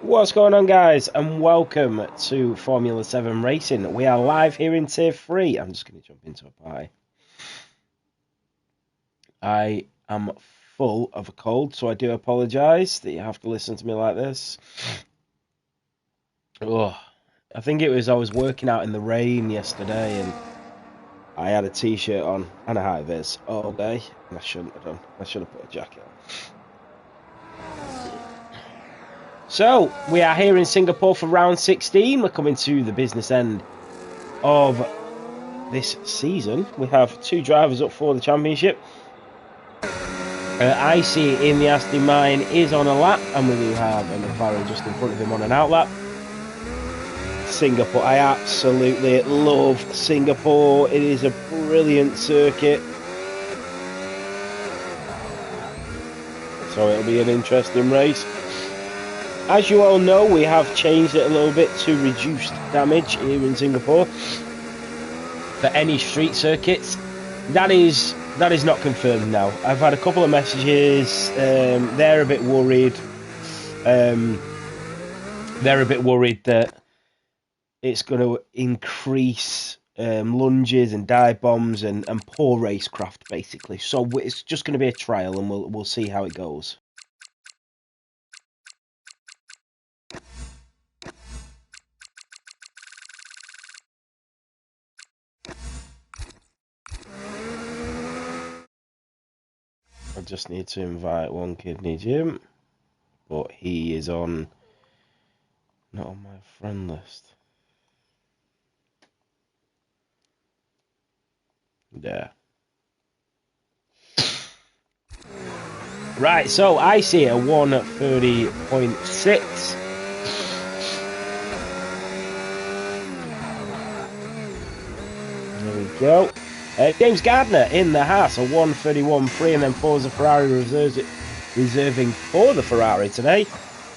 What's going on, guys, and welcome to Formula 7 Racing. We are live here in Tier 3. I'm just going to jump into a pie. I am full of a cold, so I do apologise that you have to listen to me like this. Oh, I think it was I was working out in the rain yesterday, and I had a t-shirt on and a high-vis all day, and I shouldn't have done. I should have put a jacket on. So, we are here in Singapore for round 16. We're coming to the business end of this season. We have two drivers up for the championship. Icy in the Aston Martin is on a lap, and we do have a McLaren just in front of him on an outlap. Singapore, I absolutely love Singapore. It is a brilliant circuit. So it'll be an interesting race. As you all know, we have changed it a little bit to reduced damage here in Singapore for any street circuits. That is not confirmed now. I've had a couple of messages. They're a bit worried. They're a bit worried that it's going to increase lunges and dive bombs and poor racecraft, basically. So it's just going to be a trial, and we'll see how it goes. I just need to invite One Kidney Jim, but he is not on my friend list. Yeah. Right, so I see a 1:30.6. There we go. James Gardner in the Haas, a 1:31.3, and then Forza Ferrari reserving for the Ferrari today.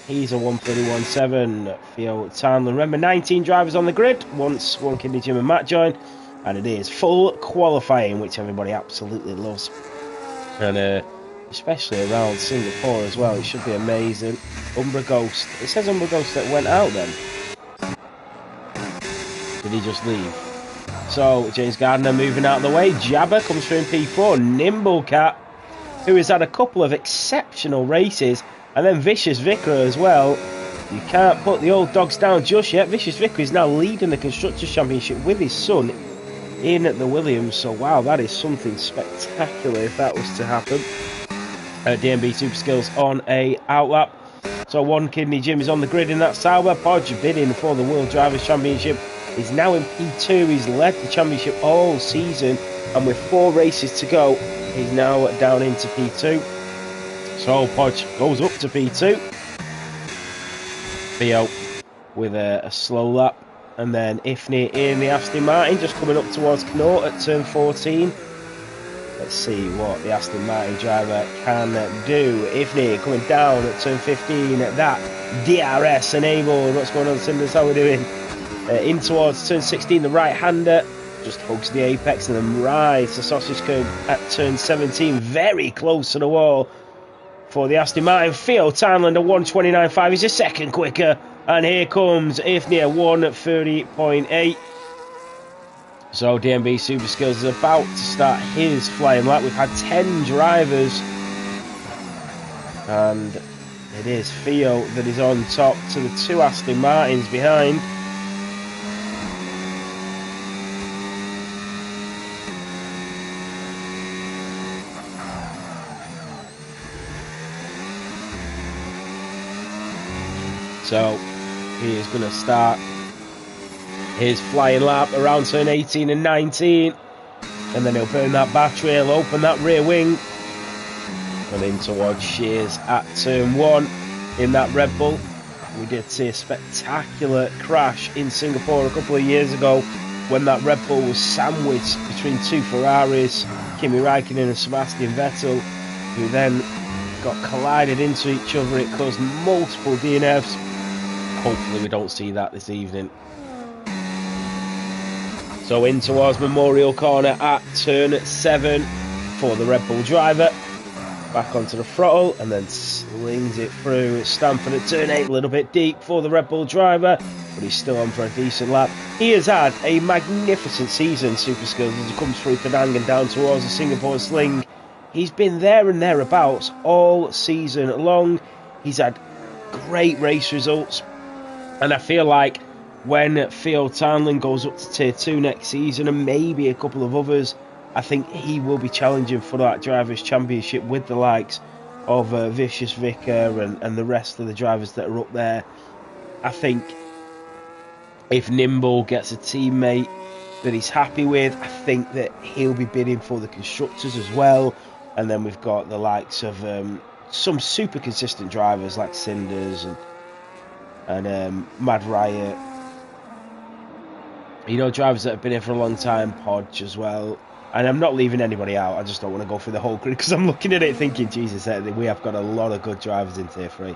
He's a 1:31.7. Theo Townland. Remember, 19 drivers on the grid once One Kidney Jim and Matt join, and it is full qualifying, which everybody absolutely loves. And especially around Singapore as well, it should be amazing. Umbra Ghost. It says Umbra Ghost that went out then. Did he just leave? So, James Gardner moving out of the way. Jabba comes through in P4. Nimblecat, who has had a couple of exceptional races. And then Vicious Vicar as well. You can't put the old dogs down just yet. Vicious Vicar is now leading the Constructors' Championship with his son in the Williams. So, wow, that is something spectacular if that was to happen. DMB Super Skills on a outlap. So, One Kidney Jim is on the grid in that Sauber. Podge bidding for the World Drivers' Championship. He's now in P2. He's led the championship all season, and with 4 races to go, he's now down into P2. So Podge goes up to P2. Theo with a slow lap, and then Ifney in the Aston Martin just coming up towards Knott at turn 14. Let's see what the Aston Martin driver can do. Ifney coming down at turn 15. That DRS enabled. What's going on, Cinders? How are we doing? In towards turn 16, the right-hander just hugs the apex and then rides the sausage curve at turn 17, very close to the wall for the Aston Martin. Theo Townland, a 1:29.5, is a second quicker, and here comes Ifney, a 1:30.8. So DMB Super Skills is about to start his flying lap. We've had 10 drivers, and it is Theo that is on top to the 2 Aston Martins behind. So he is going to start his flying lap around turn 18 and 19. And then he'll burn that battery, he'll open that rear wing. And in towards Shears at turn 1 in that Red Bull. We did see a spectacular crash in Singapore a couple of years ago when that Red Bull was sandwiched between 2 Ferraris, Kimi Räikkönen and Sebastian Vettel, who then got collided into each other. It caused multiple DNFs. Hopefully we don't see that this evening. So in towards Memorial Corner at turn 7 for the Red Bull driver. Back onto the throttle and then wings it through. Stamford at turn 8, a little bit deep for the Red Bull driver, but he's still on for a decent lap. He has had a magnificent season, Super Skills, as he comes through Penang and down towards the Singapore Sling. He's been there and thereabouts all season long. He's had great race results, and I feel like when Theo Townley goes up to Tier 2 next season, and maybe a couple of others, I think he will be challenging for that Drivers' Championship with the likes of Vicious Vicar and the rest of the drivers that are up there. I think if Nimble gets a teammate that he's happy with, I think that he'll be bidding for the Constructors as well. And then we've got the likes of some super consistent drivers like Cinders and Mad Riot. You know, drivers that have been here for a long time, Podge as well. And I'm not leaving anybody out, I just don't want to go through the whole grid, because I'm looking at it thinking, Jesus, we have got a lot of good drivers in Tier 3.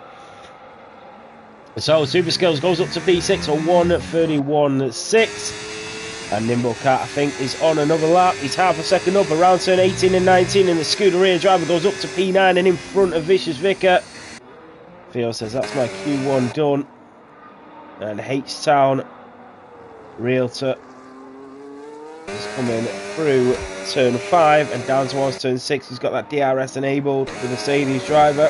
So, Super Skills goes up to P6 on 1:31.6. And Nimblecat, I think, is on another lap. He's half a second up around turn 18 and 19, and the Scuderia driver goes up to P9 and in front of Vicious Vicar. Theo says, that's my Q1 done. And H-Town Realtor is coming through turn 5 and down towards turn 6. He's got that DRS enabled, the Mercedes driver.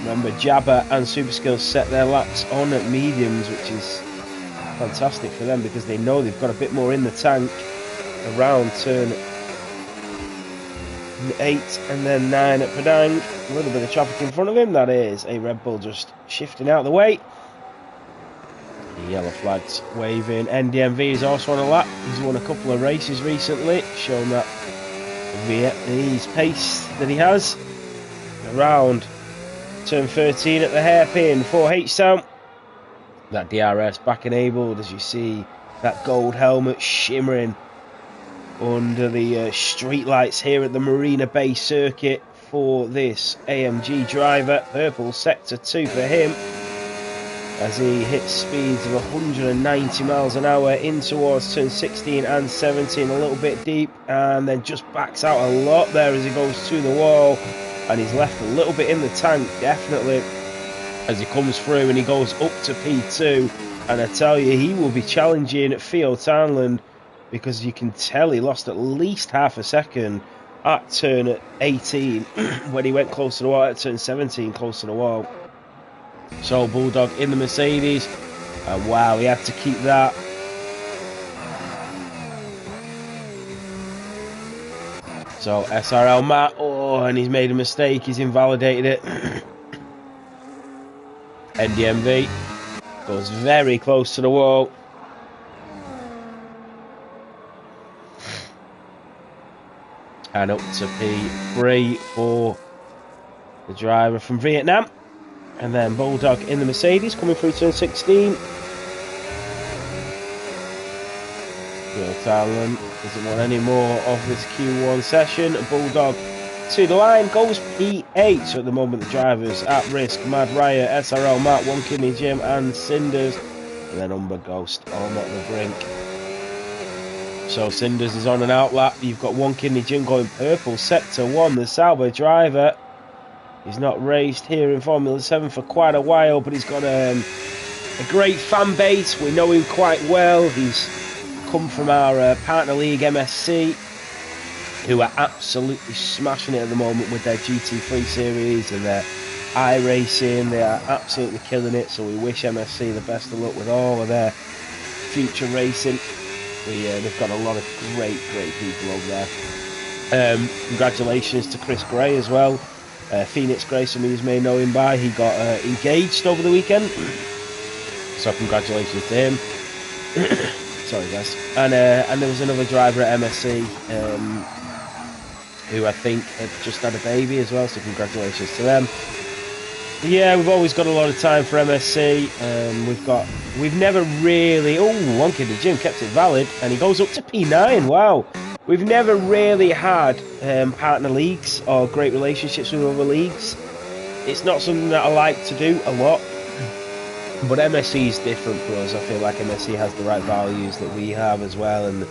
Remember, Jabba and Super Skills set their laps on at mediums, which is fantastic for them because they know they've got a bit more in the tank around turn 8 and then 9 at Penang. A little bit of traffic in front of him. That is a Red Bull just shifting out of the way. The yellow flag's waving. NDMV is also on a lap. He's won a couple of races recently, showing that Vietnamese pace that he has. Around turn 13 at the hairpin for H-Town. That DRS back enabled, as you see that gold helmet shimmering under the street lights here at the Marina Bay circuit for this AMG driver. Purple sector 2 for him as he hits speeds of 190 miles an hour in towards turn 16 and 17, a little bit deep, and then just backs out a lot there as he goes to the wall, and he's left a little bit in the tank, definitely, as he comes through and he goes up to P2. And I tell you, he will be challenging Theo Townley, because you can tell he lost at least half a second at turn 18 when he went close to the wall, at turn 17 close to the wall. So Bulldog in the Mercedes, and wow, he had to keep that. So SRL Matt, oh, and he's made a mistake, he's invalidated it. NDMV goes very close to the wall. And up to P3 for the driver from Vietnam. And then Bulldog in the Mercedes coming through turn 16. Theo Townley doesn't want any more of this Q1 session. Bulldog to the line, goes P8. So at the moment the drivers at risk: Mad Riot, SRL Matt, One Kidney Jim and Cinders. And then Umber Ghost on at the brink. So Cinders is on an outlap. You've got One Kidney Jim going purple, sector 1, the Sauber driver. He's not raced here in Formula 7 for quite a while, but he's got a great fan base. We know him quite well. He's come from our partner league, MSC, who are absolutely smashing it at the moment with their GT3 series and their iRacing. They are absolutely killing it, so we wish MSC the best of luck with all of their future racing. They've got a lot of great people over there. Congratulations to Chris Gray as well. Phoenix Gray, some of you may know him by. He got engaged over the weekend, so congratulations to him. Sorry guys. And there was another driver at MSC who I think had just had a baby as well, so congratulations to them. Yeah, we've always got a lot of time for MSC. We've never really... Oh, One Kid, the Jim kept it valid, and he goes up to P9. Wow. We've never really had partner leagues or great relationships with other leagues. It's not something that I like to do a lot, but MSC is different for us. I feel like MSC has the right values that we have as well, and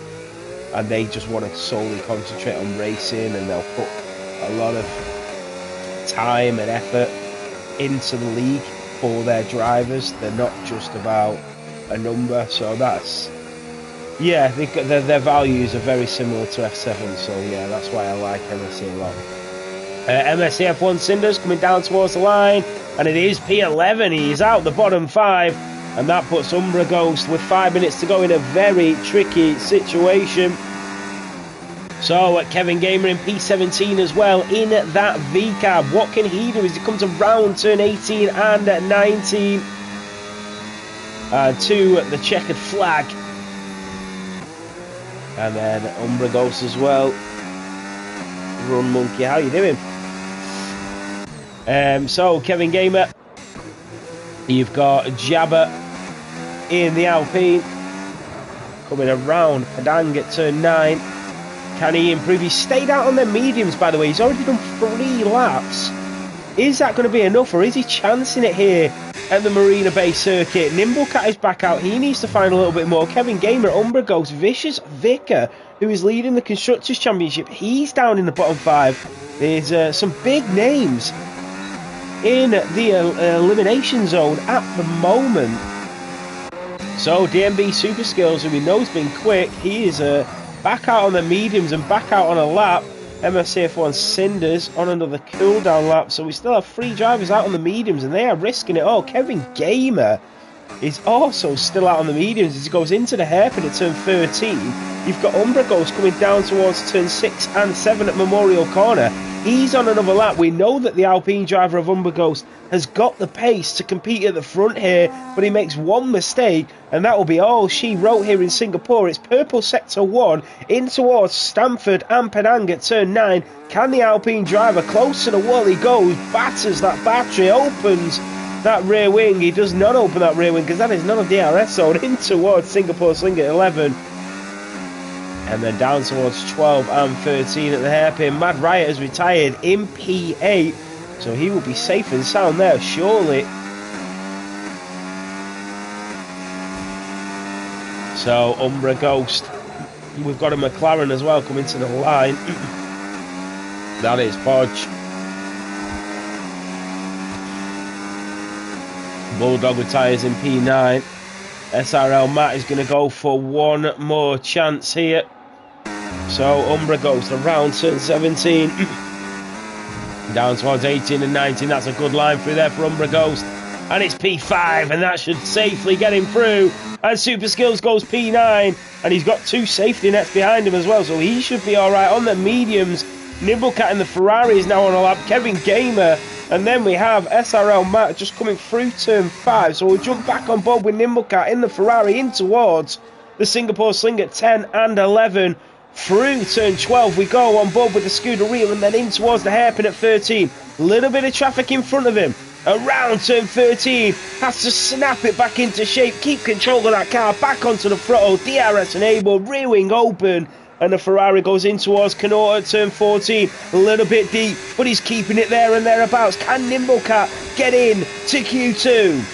they just want to solely concentrate on racing, and they'll put a lot of time and effort into the league for their drivers. They're not just about a number, so that's, yeah, their values are very similar to F7, so yeah, that's why I like MSC a lot. MSC F1 Cinders coming down towards the line, and it is P11. He's out the bottom 5, and that puts Umbra Ghost with 5 minutes to go in a very tricky situation. So Kevin Gamer in P17 as well in that V-cab. What can he do as he comes around turn 18 and 19 to the checkered flag? And then Umbra Ghost as well. Run Monkey, how you doing? So Kevin Gamer, you've got Jabba in the Alpine coming around Padang at turn 9. Can he improve? He stayed out on the mediums, by the way. He's already done 3 laps. Is that going to be enough, or is he chancing it here at the Marina Bay circuit? Nimblecat is back out. He needs to find a little bit more. Kevin Gamer, Umbra Ghost, Vicious Vicar, who is leading the Constructors' Championship. He's down in the bottom 5. There's some big names in the elimination zone at the moment. So DMB Super Skills, who we know has been quick, he is back out on the mediums and back out on a lap. MSC F1 Cinders on another cooldown lap. So we still have 3 drivers out on the mediums, and they are risking it all. Kevin Gamer is also still out on the mediums as he goes into the hairpin at turn 13. You've got Umbra Ghost coming down towards turn 6 and 7 at Memorial Corner. He's on another lap. We know that the Alpine driver of Umbra Ghost has got the pace to compete at the front here, but he makes one mistake, and that will be all she wrote here in Singapore. It's purple sector 1 in towards Stamford and Penang at turn 9. Can the Alpine driver, close to the wall he goes, batters that battery, opens that rear wing. He does not open that rear wing because that is not a DRS zone, in towards Singapore Sling at 11. And then down towards 12 and 13 at the hairpin. Mad Riot has retired in P8, so he will be safe and sound there, surely. So Umbra Ghost, we've got a McLaren as well coming to the line. That is Podge. Bulldog retires in P9. SRL Matt is going to go for one more chance here. So Umbra Ghost around turn 17. Down towards 18 and 19. That's a good line through there for Umbra Ghost. And it's P5, and that should safely get him through. And Super Skills goes P9, and he's got 2 safety nets behind him as well, so he should be alright on the mediums. Nimblecat in the Ferrari is now on a lap. Kevin Gamer, and then we have SRL Matt just coming through turn 5. So we'll jump back on board with Nimblecat in the Ferrari in towards the Singapore Sling at 10 and 11. Through turn 12 we go on board with the Scuderia, and then in towards the hairpin at 13. Little bit of traffic in front of him. Around turn 13, has to snap it back into shape, keep control of that car, back onto the throttle, DRS enabled, rear wing open, and the Ferrari goes in towards Canota at turn 14. A little bit deep, but he's keeping it there and thereabouts. Can Nimblecat get in to Q2?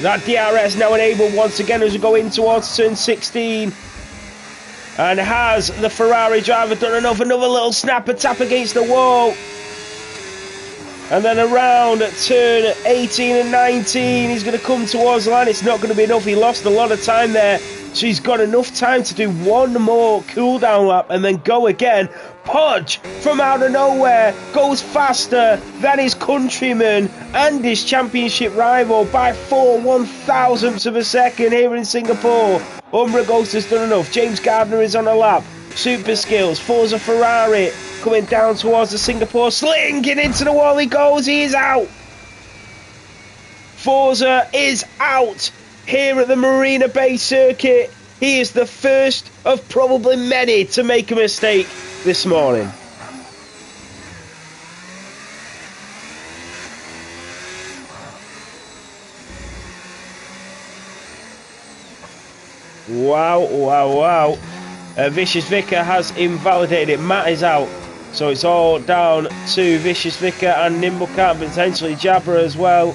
That DRS now enabled once again as we go in towards turn 16. And has the Ferrari driver done enough? Another little snapper tap against the wall. And then around turn 18 and 19, he's going to come towards the line. It's not going to be enough. He lost a lot of time there. So he's got enough time to do one more cooldown lap and then go again. Podge, from out of nowhere, goes faster than his countryman and his championship rival by 4/1000ths of a second here in Singapore. Umbra Ghost has done enough. James Gardner is on a lap. Super Skills, Forza Ferrari, coming down towards the Singapore Sling, and into the wall he goes. He is out. Forza is out here at the Marina Bay circuit. He is the first of probably many to make a mistake this morning. Wow, wow, wow. Vicious Vicar has invalidated it. Matt is out. So it's all down to Vicious Vicar and Nimblecat, potentially Jabra as well.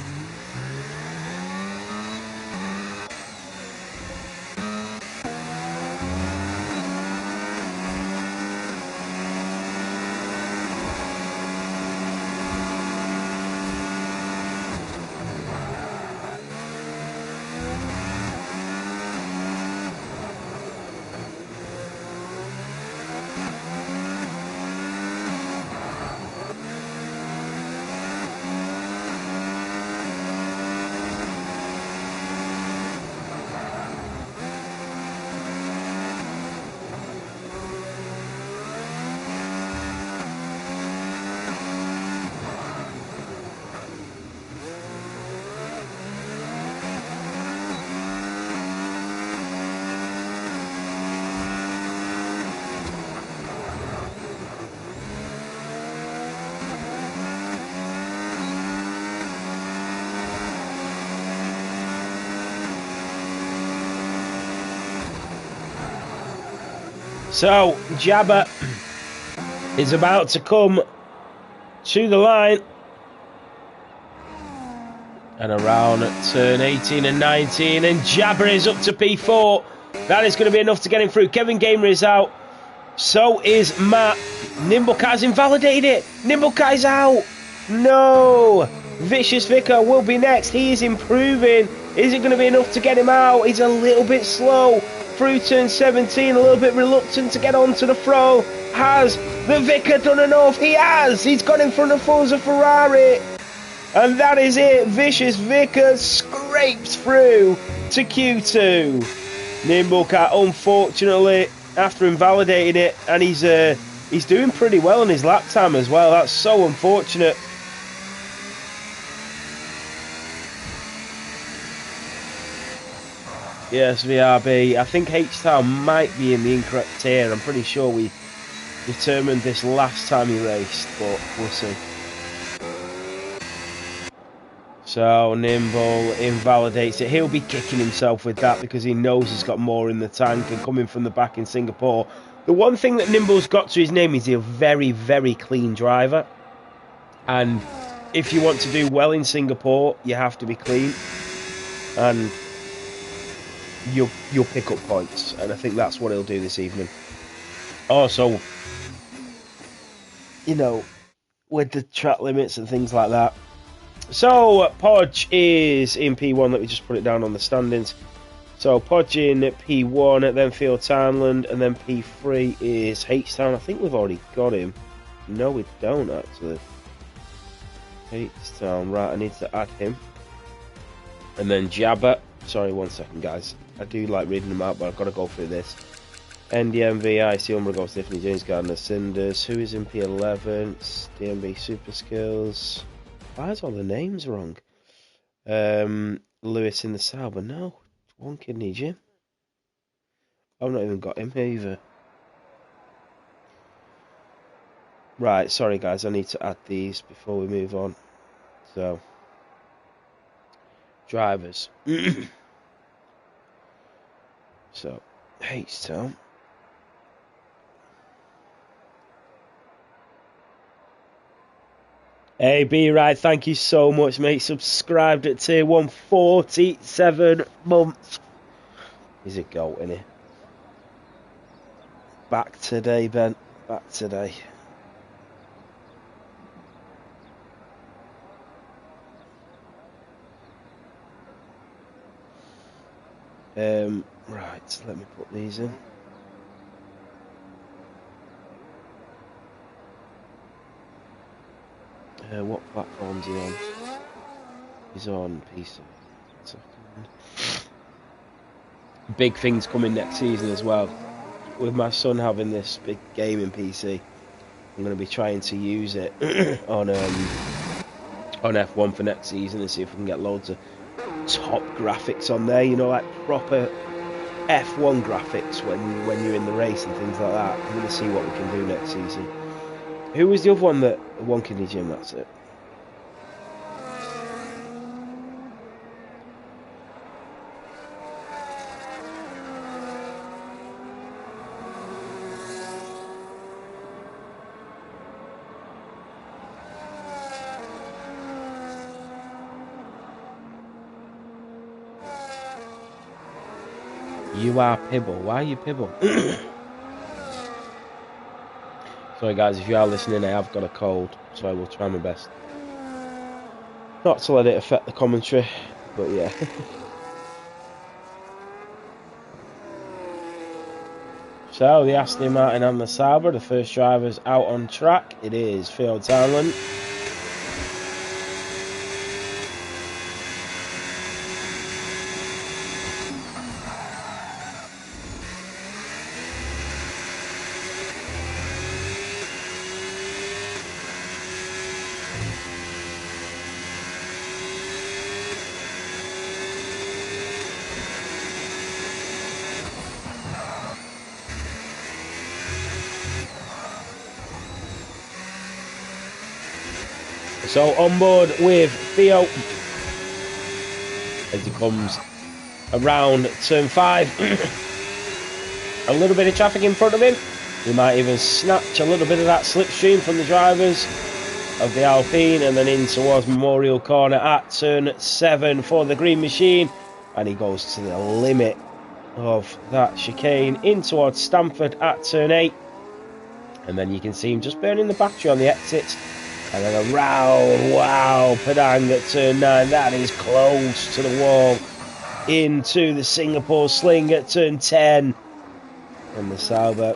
So, Jabba is about to come to the line. And around turn 18 and 19, and Jabba is up to P4. That is going to be enough to get him through. Kevin Gamer is out. So is Matt. Nimblecat's invalidated it. Nimblecat's out. No. Vicious Vicar will be next. He is improving. Is it going to be enough to get him out? He's a little bit slow through turn 17. A little bit reluctant to get onto the throw. Has the Vicar done enough? He has. He's got in front of Forza Ferrari. And that is it. Vicious Vicar scrapes through to Q2. Nimblecat, unfortunately, after invalidating it, and he's doing pretty well on his lap time as well. That's so unfortunate. Yes, VRB. I think H-Town might be in the incorrect tier. I'm pretty sure we determined this last time he raced, but we'll see. So Nimble invalidates it. He'll be kicking himself with that because he knows he's got more in the tank and coming from the back in Singapore. The one thing that Nimble's got to his name is he's a very, very clean driver. And if you want to do well in Singapore, you have to be clean. And you'll pick up points. And I think that's what he'll do this evening. Also, you know, with the track limits and things like that. So, Podge is in P1. Let me just put it down on the standings. So, Podge in P1, then Field Townland, and then P3 is H-Town. I think we've already got him. No, we don't, actually. H-Town, right, I need to add him. And then Jabba. Sorry, 1 second, guys. I do like reading them out, but I've got to go through this. NDMV, IC, Umbra, Tiffany, James Gardner, Cinders. Who is in P11? DMB Super Skills. Why is all the names wrong? Lewis in the Sauber. No, One Kidney Jim. I've not even got him either. Right, sorry guys, I need to add these before we move on. So, drivers. So, H-Town. Hey, B-Ride, thank you so much, mate. Subscribed at tier 1, 47 months. Is it goat, innit? Back today, Ben. Back today. Right, let me put these in. What platform's he on? He's on PC. Big things coming next season as well. With my son having this big gaming PC, I'm going to be trying to use it on F1 for next season and see if we can get loads of top graphics on there. You know, like proper F1 graphics when you're in the race and things like that. I'm going to see what we can do next season. Who was the other one that One Kidney Jim? That's it. You are Pibble. Why are you Pibble? Sorry guys, if you are listening, I have got a cold, so I will try my best not to let it affect the commentary, but yeah. So, the Aston Martin and the Sauber, the first drivers out on track. It is Field Townland. So on board with Theo as he comes around turn 5. a little bit of traffic in front of him. He might even snatch a little bit of that slipstream from the drivers of the Alpine, and then in towards Memorial Corner at turn 7 for the Green Machine, and he goes to the limit of that chicane in towards Stamford at turn 8, and then you can see him just burning the battery on the exits, and then around, wow, Padang at turn 9. That is close to the wall, into the Singapore Sling at turn 10, and the Sauber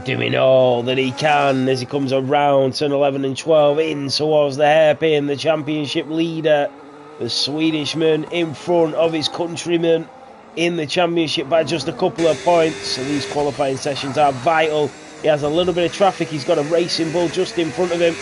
doing all that he can as he comes around turn 11 and 12 in towards the hairpin. The championship leader, the Swedishman, in front of his countryman in the championship by just a couple of points. So these qualifying sessions are vital. He has a little bit of traffic. He's got a Racing Bull just in front of him,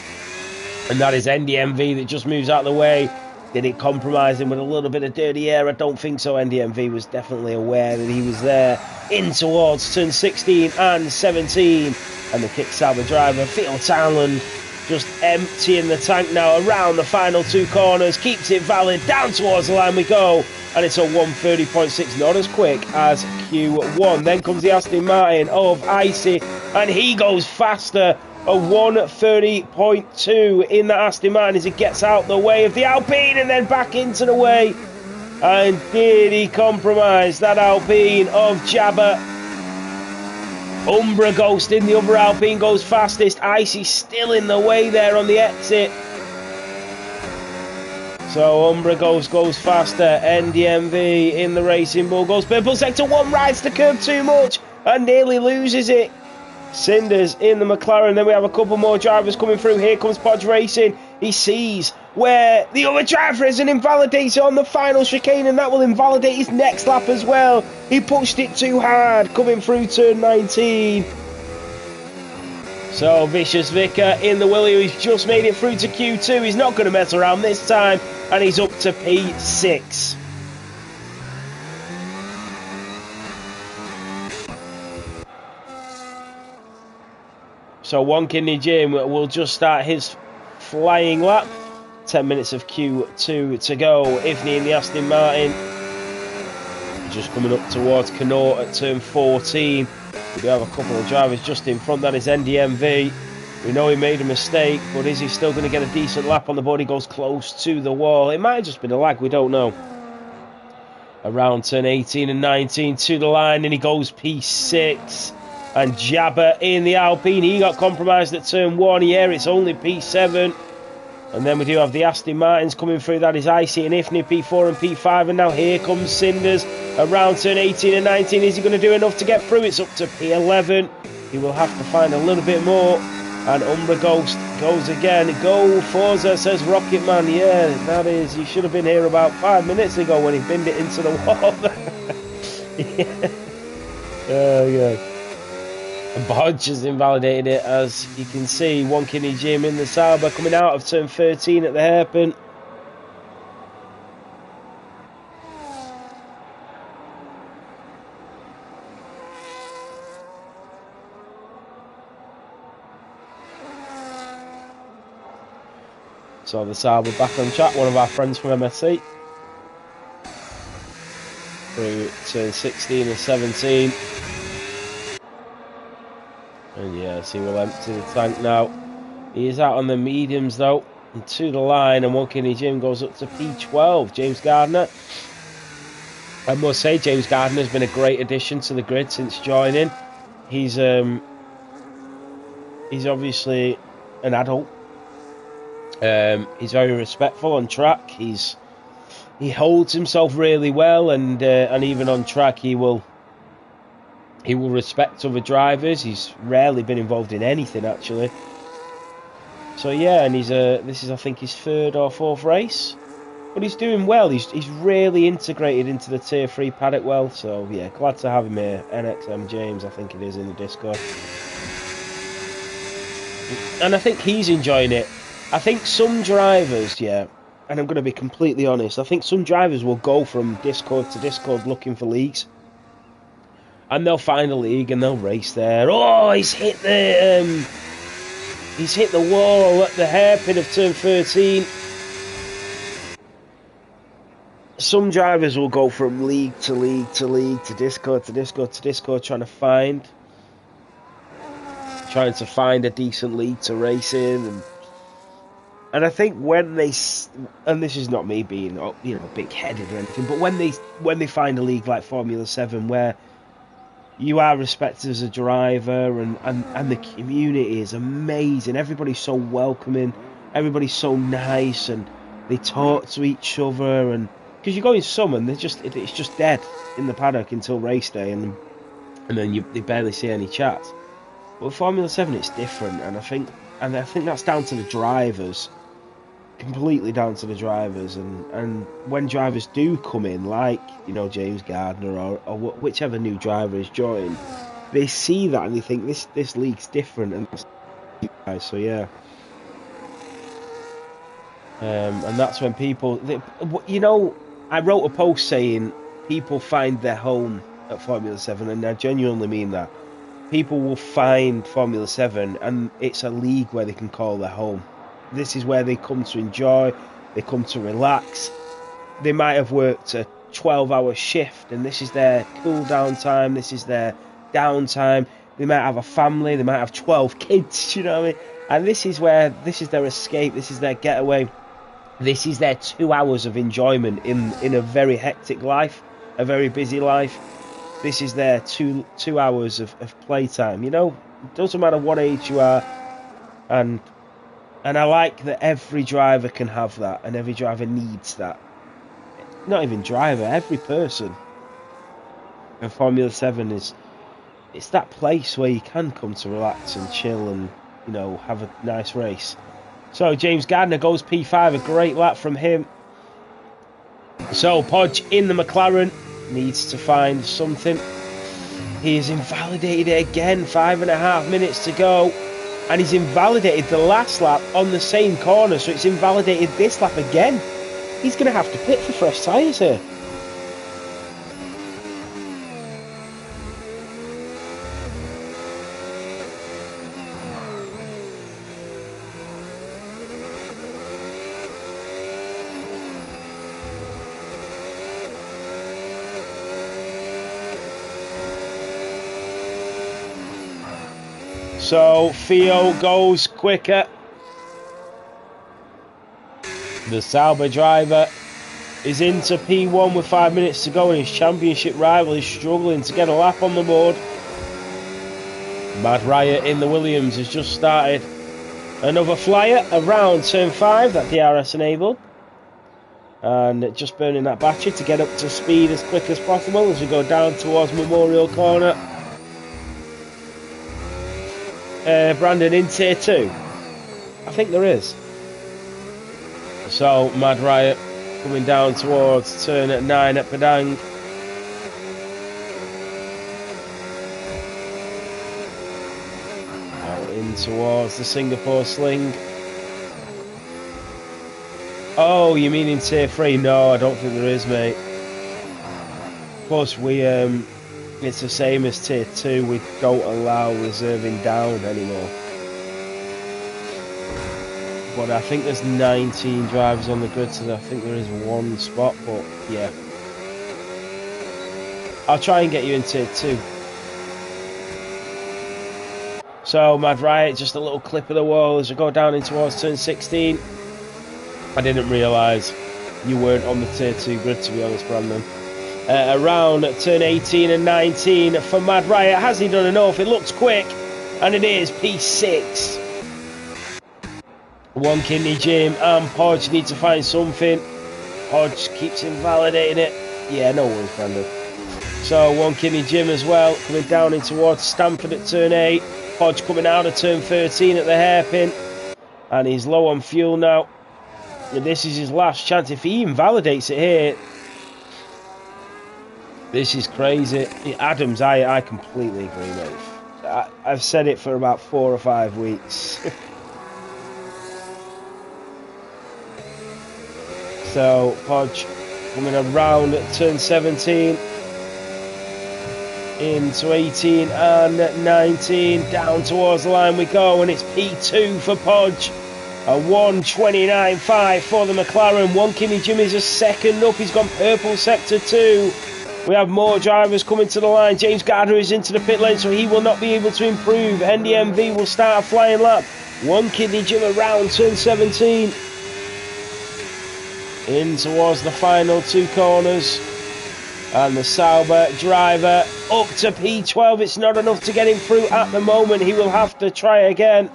and that is NDMV that just moves out of the way. Did it compromise him with a little bit of dirty air? I don't think so. NDMV was definitely aware that he was there. In towards turn 16 and 17. And the Kick Sauber driver, Phil Townland, just emptying the tank now around the final 2 corners. Keeps it valid. Down towards the line we go. And it's a 1:30.6. Not as quick as Q1. Then comes the Aston Martin of Icy. And he goes faster. A 1:30.2 in the Aston Martin as he gets out the way of the Alpine and then back into the way. And did he compromise that Alpine of Jabba? Umbra Ghost in the other Alpine goes fastest. Icy still in the way there on the exit. So Umbra Ghost goes faster. NDMV in the Racing Bull goes purple sector 1, rides the curb too much and nearly loses it. Cinders in the McLaren. Then we have a couple more drivers coming through. Here comes Podge Racing. He sees where the other driver is and invalidates it on the final chicane, and that will invalidate his next lap as well. He pushed it too hard coming through turn 19. So Vicious Vicar in the Willie, who's just made it through to Q2. He's not going to mess around this time, and he's up to P6. So One Kidney Jim will just start his flying lap. 10 minutes of Q2 to go. Ifney in the Aston Martin. Just coming up towards Connaught at turn 14. We do have a couple of drivers just in front. That is NDMV. We know he made a mistake, but is he still going to get a decent lap on the board? He goes close to the wall. It might have just been a lag, we don't know. Around turn 18 and 19 to the line, and he goes P6. And Jabba in the Alpine, he got compromised at turn 1 here. It's only P7. And then we do have the Aston Martins coming through. That is Icy and Ifney, P4 and P5. And now here comes Cinders around turn 18 and 19. Is he going to do enough to get through? It's up to P11. He will have to find a little bit more. And Umbra Ghost goes again. Go Forza, says Rocket Man. Yeah, that is. You should have been here about 5 minutes ago when he binned it into the wall. Yeah. Oh, yeah. Bodge has invalidated it, as you can see. One Kidney Jim in the Sauber coming out of turn 13 at the hairpin. So the Sauber back on track, one of our friends from MSC. Through turn 16 and 17. And yes, he will empty the tank now. He is out on the mediums though, and to the line, and One Kidney Jim goes up to P12. James Gardner. I must say, James Gardner has been a great addition to the grid since joining. He's obviously an adult. He's very respectful on track. He holds himself really well, and even on track he will respect other drivers. He's rarely been involved in anything actually. So yeah, and this is I think his 3rd or 4th race, but he's doing well. He's really integrated into the tier 3 paddock well. So yeah, glad to have him here. NXM James, I think it is, in the Discord, and I think he's enjoying it. I think some drivers, yeah, and I'm going to be completely honest, I think some drivers will go from Discord to Discord looking for leagues. And they'll find a league and they'll race there. Oh, he's hit the wall at the hairpin of turn 13. some drivers will go from league to league to league to Discord to Discord to Discord, trying to find a decent league to race in, and I think when they, and this is not me being big-headed or anything, but when they find a league like Formula 7 where you are respected as a driver and the community is amazing, everybody's so welcoming, everybody's so nice, and they talk to each other, and because you go in some and it's just dead in the paddock until race day, and then they barely see any chat. But with Formula 7 it's different, and I think that's down to the drivers, completely down to the drivers, and when drivers do come in, like James Gardner or whichever new driver is joined, they see that and they think this league's different, and so yeah. And that's when people, I wrote a post saying people find their home at Formula 7, and I genuinely mean that. People will find Formula 7 and it's a league where they can call their home. This is where they come to enjoy, they come to relax. They might have worked a 12-hour shift and this is their cool down time, this is their downtime. They might have a family, they might have 12 kids, you know what I mean? And this is their escape, this is their getaway. This is their 2 hours of enjoyment in a very hectic life, a very busy life. This is their two hours of playtime. It doesn't matter what age you are, and I like that every driver can have that, and every driver needs that. Not even driver, every person. And Formula 7 it's that place where you can come to relax and chill and have a nice race. So James Gardner goes P5, a great lap from him. So Podge in the McLaren needs to find something. He has invalidated it again, 5.5 minutes to go, and he's invalidated the last lap on the same corner, so it's invalidated this lap again. He's going to have to pit for fresh tyres here. So Theo goes quicker. The Sauber driver is into P1 with 5 minutes to go, and his championship rival is struggling to get a lap on the board. Mad Riot in the Williams has just started another flyer around turn 5, that DRS enabled, and just burning that battery to get up to speed as quick as possible as we go down towards Memorial Corner. Brandon in tier 2? I think there is. So Mad Riot coming down towards turn 9 at Padang. Out in towards the Singapore Sling. Oh, you mean in tier 3? No, I don't think there is, mate. Plus it's the same as tier 2, we don't allow reserving down anymore. But I think there's 19 drivers on the grid, so I think there is one spot, but yeah. I'll try and get you in tier 2. So Mad Riot, just a little clip of the wall as we go down in towards turn 16. I didn't realise you weren't on the tier 2 grid, to be honest, Brandon. Around turn 18 and 19 for Mad Riot. Has he done enough? It looks quick, and it is P6. One Kidney Jim and Podge need to find something. Podge keeps invalidating it. Yeah, no worries, Brandon. So One Kidney Jim as well, coming down in towards Stamford at turn 8. Podge coming out of turn 13 at the hairpin, and he's low on fuel now. And this is his last chance. If he invalidates it here, this is crazy. Adams, I completely agree, mate. I've said it for about 4 or 5 weeks. So Podge coming around at turn 17 into 18 and 19, down towards the line we go, and it's P2 for Podge. A 1:29.5 for the McLaren. One Kimi Jimmy's a second up. He's gone purple sector 2. We have more drivers coming to the line. James Gardner is into the pit lane, so he will not be able to improve. NDMV will start a flying lap. One Kidney Jim around turn 17. In towards the final 2 corners. And the Sauber driver up to P12. It's not enough to get him through at the moment. He will have to try again.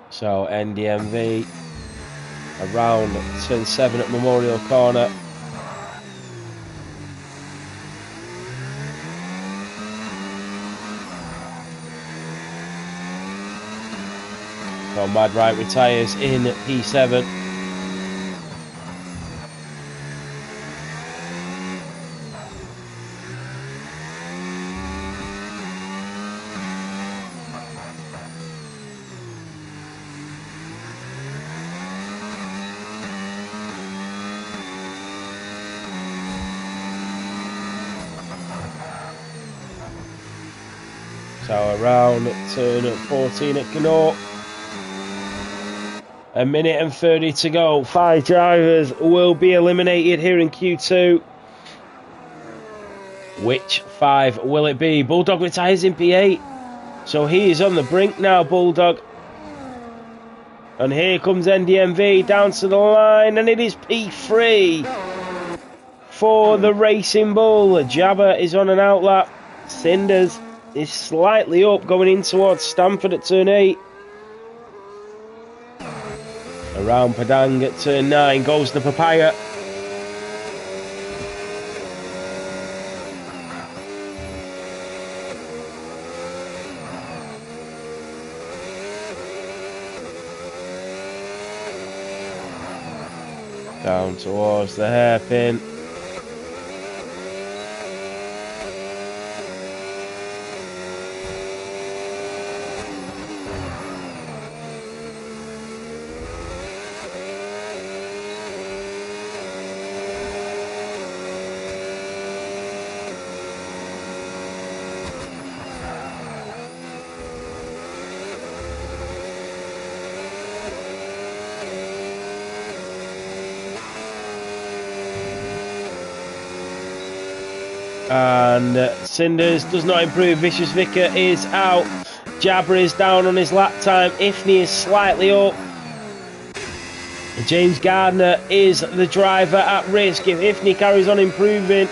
So NDMV around turn 7 at Memorial Corner. So Mad Right retires in P7. So around turn 14 at Canot. A minute and 30 to go. 5 drivers will be eliminated here in Q2. Which 5 will it be? Bulldog retires in P8. So he is on the brink now, Bulldog. And here comes NDMV down to the line. And it is P3 for the Racing Bull. Jabba is on an outlap. Cinders is slightly up going in towards Stamford at turn 8. Around Padang at turn 9 goes the Papaya. Down towards the hairpin. And Cinders does not improve. Vicious Vicar is out. Jabber is down on his lap time. Ifney is slightly up. James Gardner is the driver at risk. If Ifney carries on improving,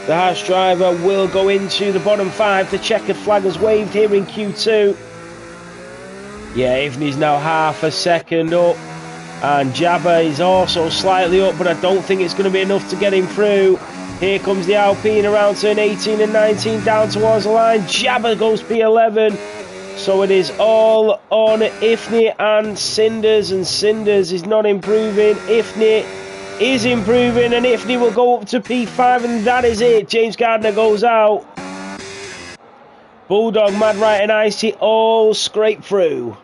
the Haas driver will go into the bottom 5. The checkered flag has waved here in Q2. Yeah, Ifney's now half a second up. And Jabber is also slightly up, but I don't think it's going to be enough to get him through. Here comes the Alpine around turn 18 and 19 down towards the line. Jabber goes P11. So it is all on Ifney and Cinders. And Cinders is not improving. Ifney is improving. And Ifney will go up to P5. And that is it. James Gardner goes out. Bulldog, Mad Right and Icy all scrape through.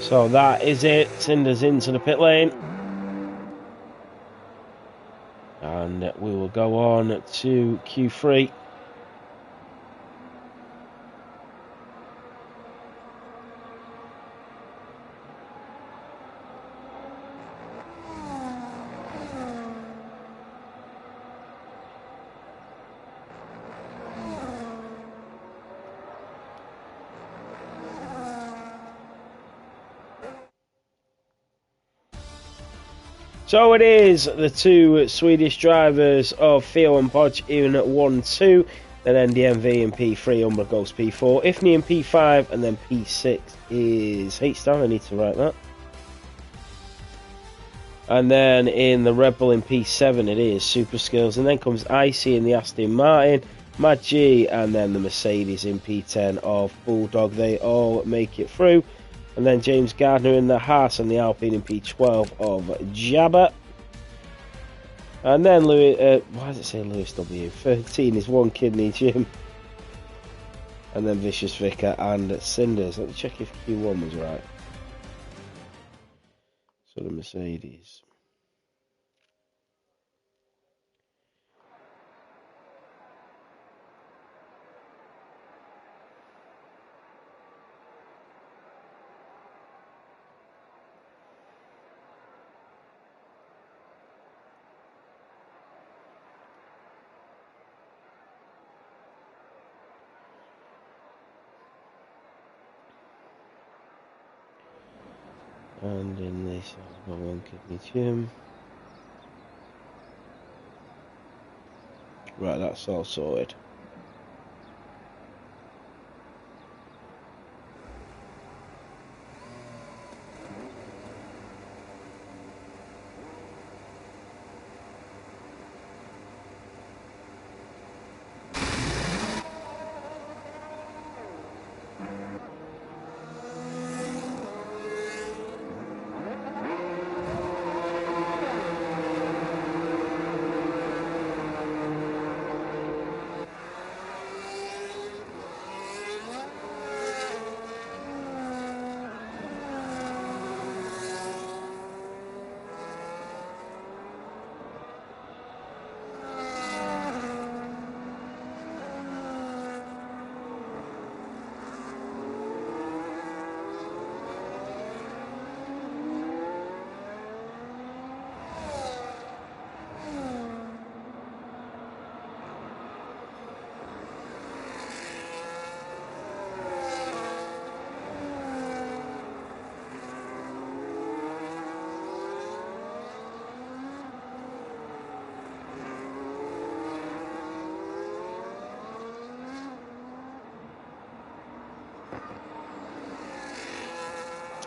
So that is it. Cinders into the pit lane. And we will go on to Q3. So it is the two Swedish drivers of Theo and Podge in 1-2, then NDMV in P3, Umbra Ghost P4, Ifni in P5, and then P6 is H-Star, I need to write that. And then in the Red Bull in P7 it is Super Skills, and then comes Icy in the Aston Martin, Mad G, and then the Mercedes in P10 of Bulldog. They all make it through. And then James Gardner in the Haas and the Alpine in P12 of Jabba. And then Lewis, why does it say Lewis W? 13 is One Kidney Jim. And then Vicious Vicar and Cinders. Let me check if Q1 was right. So the Mercedes. And in this, I've got One Kidney Jim. Right, that's all sorted.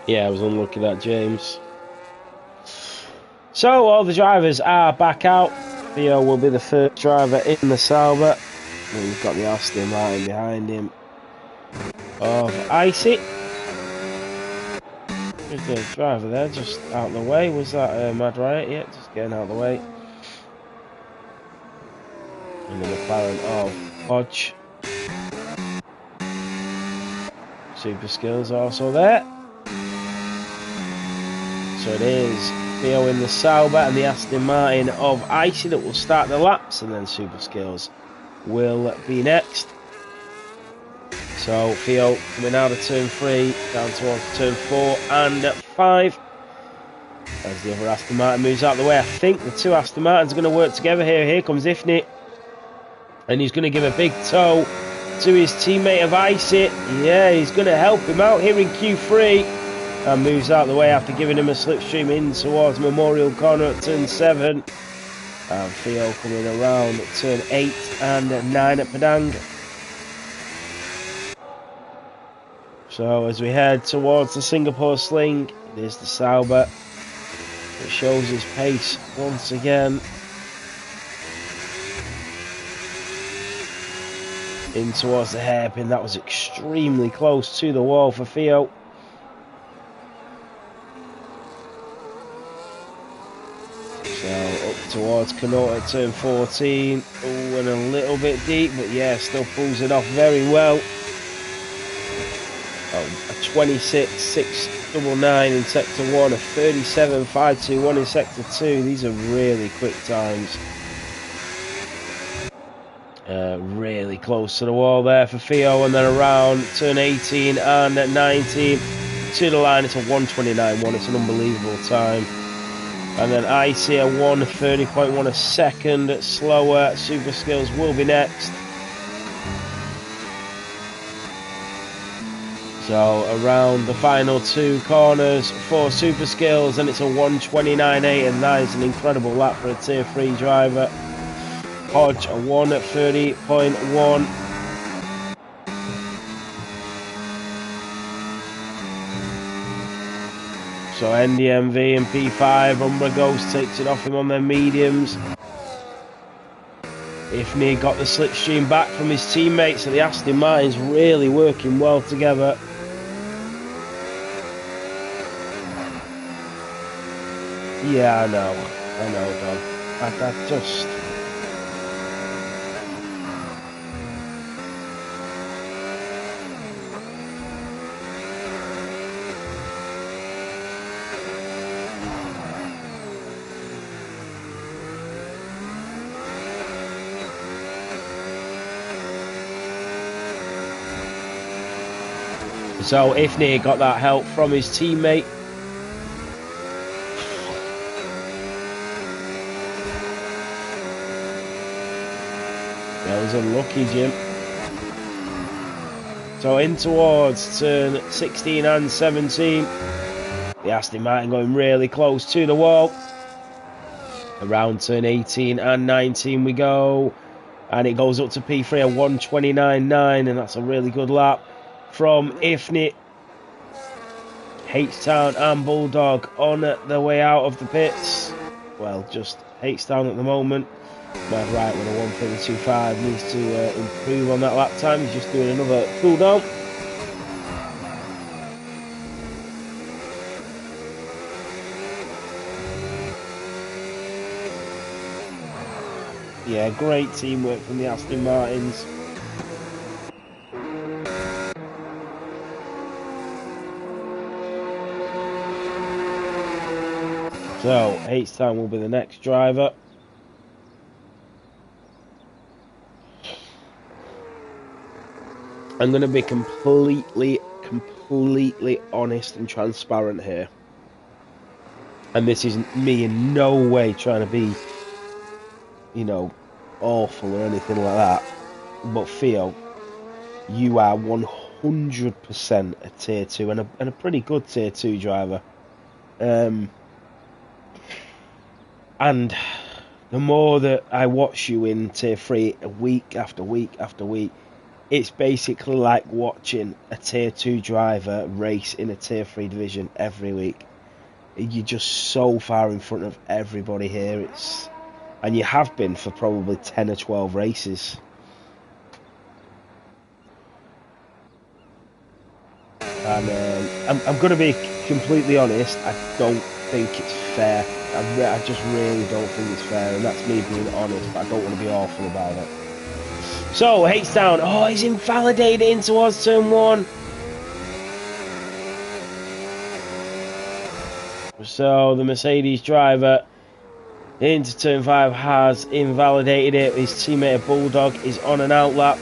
Yeah, I was unlucky that, James. So all the drivers are back out. Theo will be the first driver in the Sauber. And we've got the Aston Martin behind him of Icy. There's the driver there, just out of the way. Was that Mad Riot? Yeah, just getting out of the way. And the McLaren of Podge. Super Skills also there. So it is Theo in the Sauber and the Aston Martin of Icy that will start the laps, and then Super Skills will be next. So Theo coming out of turn 3 down towards turn 4 and 5 as the other Aston Martin moves out of the way. I think the two Aston Martins are going to work together here. Here comes Ifni, and he's going to give a big tow to his teammate of Icy. Yeah, he's going to help him out here in Q3. And moves out of the way after giving him a slipstream in towards Memorial Corner at turn 7. And Theo coming around at turn 8 and 9 at Padang. So as we head towards the Singapore Sling, it is the Sauber. It shows his pace once again. In towards the hairpin, that was extremely close to the wall for Theo. So up towards Connaught at turn 14. Oh, and a little bit deep, but yeah, still pulls it off very well. A 26.699 in sector 1, a 37.521 in sector 2. These are really quick times. Really close to the wall there for Theo, and then around turn 18 and 19 to the line. It's a 1:29.1. It's an unbelievable time. And then Icy a 1:30.1 a second slower. Super Skills will be next. So around the final 2 corners for Super Skills, and it's a 1:29.8, and that is an incredible lap for a Tier 3 driver. Hodge a 1:30.1. So NDMV and P5, Umbra Ghost takes it off him on their mediums. Ifnir got the slipstream back from his teammates, so the Aston Martin's really working well together. Yeah, I know, dog. I just... So Ifnir got that help from his teammate. That was unlucky, Jim. So in towards turn 16 and 17. The Aston Martin going really close to the wall. Around turn 18 and 19 we go. And it goes up to P3 at 1:29.9, and that's a really good lap from Ifnir. H-Town and Bulldog on the way out of the pits. Well, just H-Town at the moment. Matt Wright with a 1:32.5 needs to improve on that lap time. He's just doing another cool down. Yeah, great teamwork from the Aston Martins. So, H-Town will be the next driver. I'm going to be completely honest and transparent here. And this is me in no way trying to be, you know, awful or anything like that. But Theo, you are 100% a Tier 2 and a pretty good Tier 2 driver. And the more that I watch you in Tier 3 week after week after week, it's basically like watching a Tier 2 driver race in a Tier 3 division every week. You're just so far in front of everybody here. And you have been for probably 10 or 12 races. And I'm going to be completely honest, I don't think it's fair. I just really don't think it's fair, and that's me being honest, but I don't want to be awful about it. So, H-Town, oh, he's invalidated in towards turn 1. So, the Mercedes driver into turn 5 has invalidated it. His teammate Bulldog is on an out lap.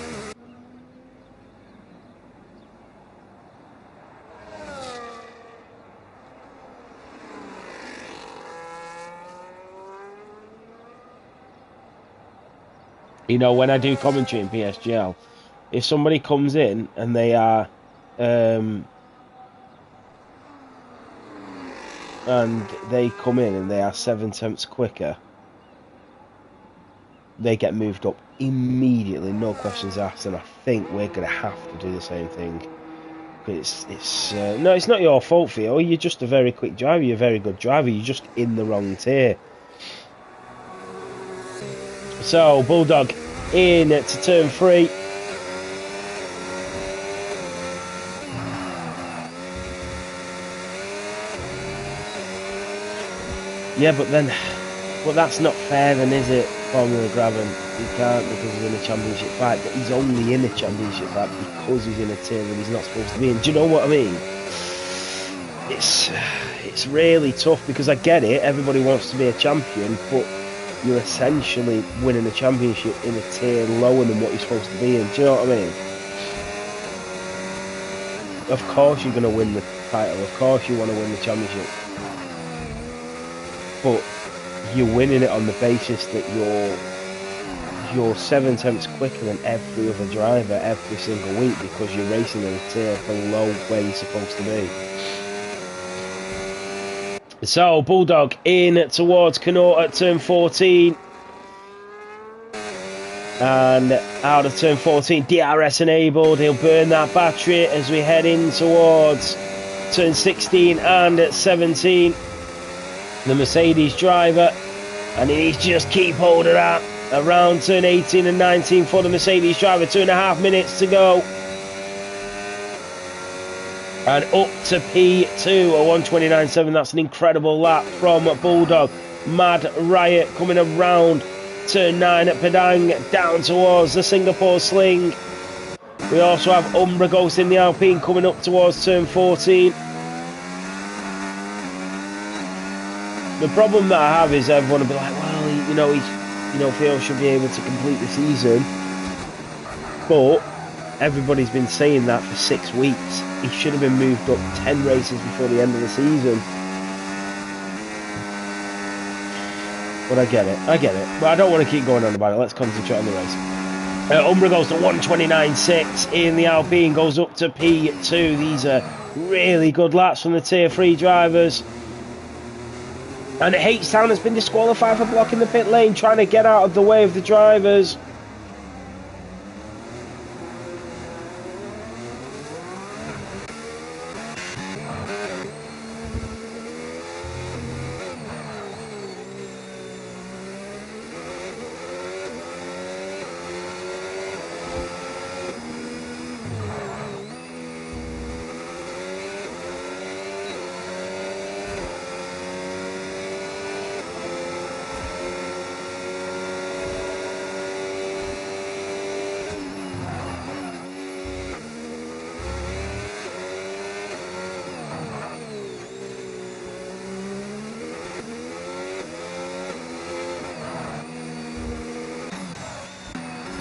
You know, when I do commentary in PSGL, if somebody comes in and they are and they come in and they are 7 tenths quicker, they get moved up immediately, no questions asked. And I think we're going to have to do the same thing. It's no, it's not your fault, Theo. You're just a very quick driver. You're a very good driver. You're just in the wrong tier. So Bulldog in to turn 3. Yeah, but that's not fair then, is it, Formula Graven? He can't because he's in a championship fight, but he's only in a championship fight because he's in a tier that he's not supposed to be in. Do you know what I mean? It's really tough, because I get it, everybody wants to be a champion, but you're essentially winning a championship in a tier lower than what you're supposed to be in. Do you know what I mean? Of course you're going to win the title. Of course you want to win the championship. But you're winning it on the basis that you're 7/10 quicker than every other driver every single week because you're racing in a tier below where you're supposed to be. So, Bulldog in towards Connaught at turn 14. And out of turn 14, DRS enabled. He'll burn that battery as we head in towards turn 16 and 17. The Mercedes driver. And he needs to just keep holding out around turn 18 and 19 for the Mercedes driver. 2.5 minutes to go. And up to P2, a 1:29.7. That's an incredible lap from Bulldog. Mad Riot coming around turn 9 at Padang, down towards the Singapore Sling. We also have Umbra Ghost in the Alpine coming up towards turn 14. The problem that I have is everyone will be like, well, Theo should be able to complete the season. But everybody's been saying that for 6 weeks. He should have been moved up 10 races before the end of the season. But I get it. But I don't want to keep going on about it. Let's concentrate on the race. Umbra goes to 1:29.6 in the Alpine, goes up to P2. These are really good laps from the Tier 3 drivers. And H-Town has been disqualified for blocking the pit lane, trying to get out of the way of the drivers.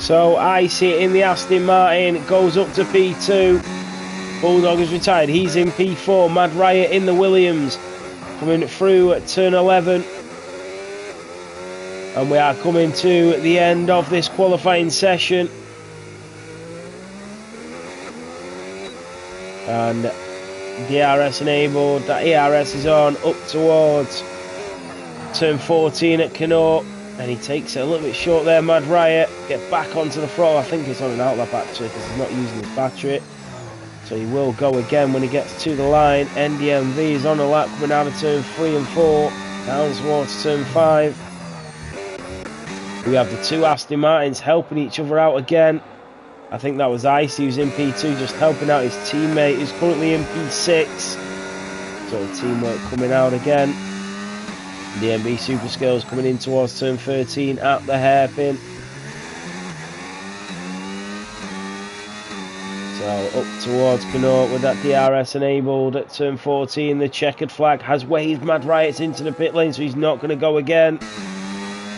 So I see it in the Aston Martin, goes up to P2. Bulldog is retired, he's in P4. Mad Riot in the Williams, coming through at turn 11. And we are coming to the end of this qualifying session. And DRS enabled, that ERS is on, up towards turn 14 at Connaught. And he takes it a little bit short there, Mad Riot. Get back onto the throttle. I think it's on an outlet actually because he's not using his battery. So he will go again when he gets to the line. NDMV is on the lap coming out of turn 3 and 4. Down towards turn 5. We have the two Aston Martins helping each other out again. I think that was Icy who's in P2 just helping out his teammate who's currently in P6. So teamwork coming out again. DMB Super Skills coming in towards turn 13 at the hairpin. So up towards Connaught with that DRS enabled at turn 14. The checkered flag has waved Mad Riots into the pit lane, so he's not going to go again.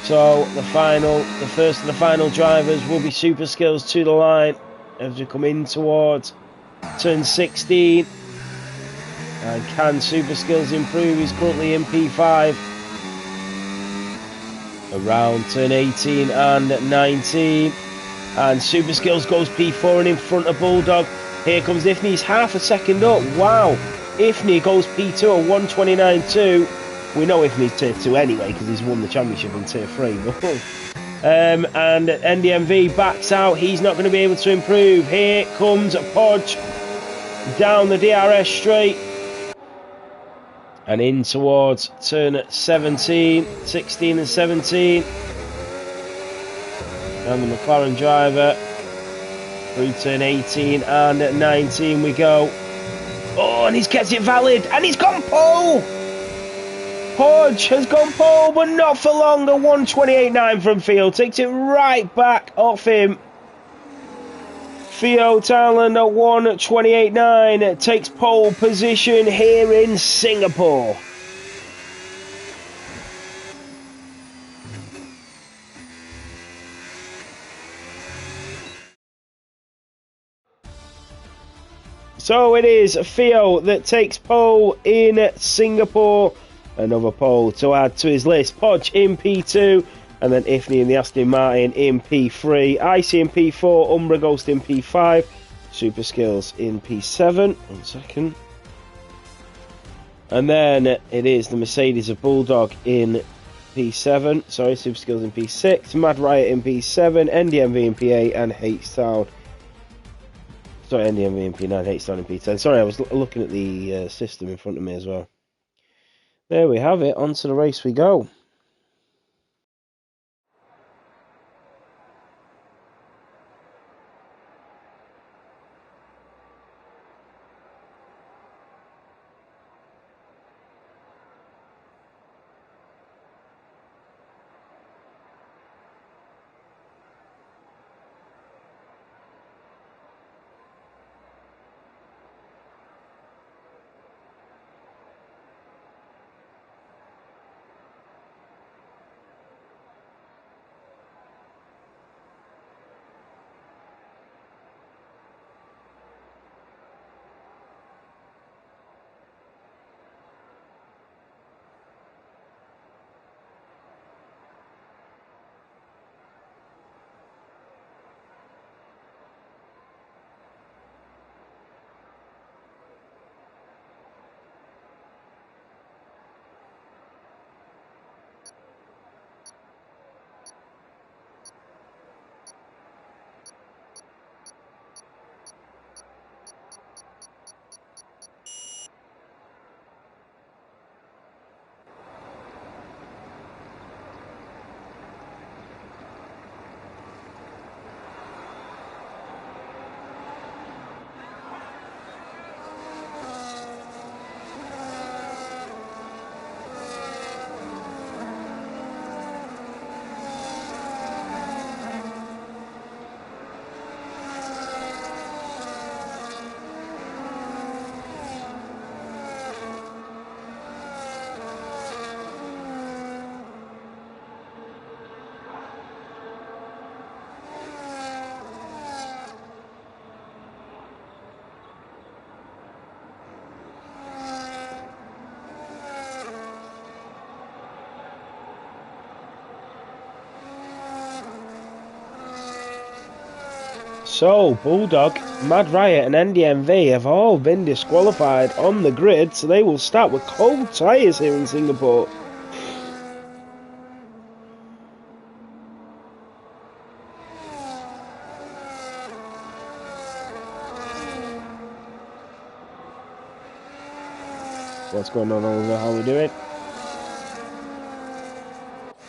So the first of the final drivers will be Super Skills to the line as we come in towards turn 16. And can Super Skills improve? He's currently in P5. Around turn 18 and 19. And Super Skills goes P4 and in front of Bulldog. Here comes Ifni, he's half a second up. Wow. Ifni goes P2 at 1:29.2. We know Ifni's tier 2 anyway because he's won the championship in tier 3. And NDMV backs out. He's not going to be able to improve. Here comes Podge down the DRS straight. And in towards turn 17, 16 and 17. And the McLaren driver through turn 18 and 19 we go. Oh, and he's kept it valid. And he's gone pole! Hodge has gone pole, but not for long. A 1:28.9 from Theo. Takes it right back off him. Theo Thailand at 1:28.9 takes pole position here in Singapore. So it is Theo that takes pole in Singapore. Another pole to add to his list. Podge in P2 And then Ifni and the Aston Martin in P3. Icy in P4. Umbra Ghost in P5. Super Skills in P7. 1 second. And then it is the Mercedes of Bulldog in P7. Sorry, Super Skills in P6. Mad Riot in P7. NDMV in P8. And H-Town. Sorry, NDMV in P9. H-Town in P10. Sorry, I was looking at the system in front of me as well. There we have it. On to the race we go. So, Bulldog, Mad Riot and NDMV have all been disqualified on the grid, so they will start with cold tyres here in Singapore. What's going on over how we do it?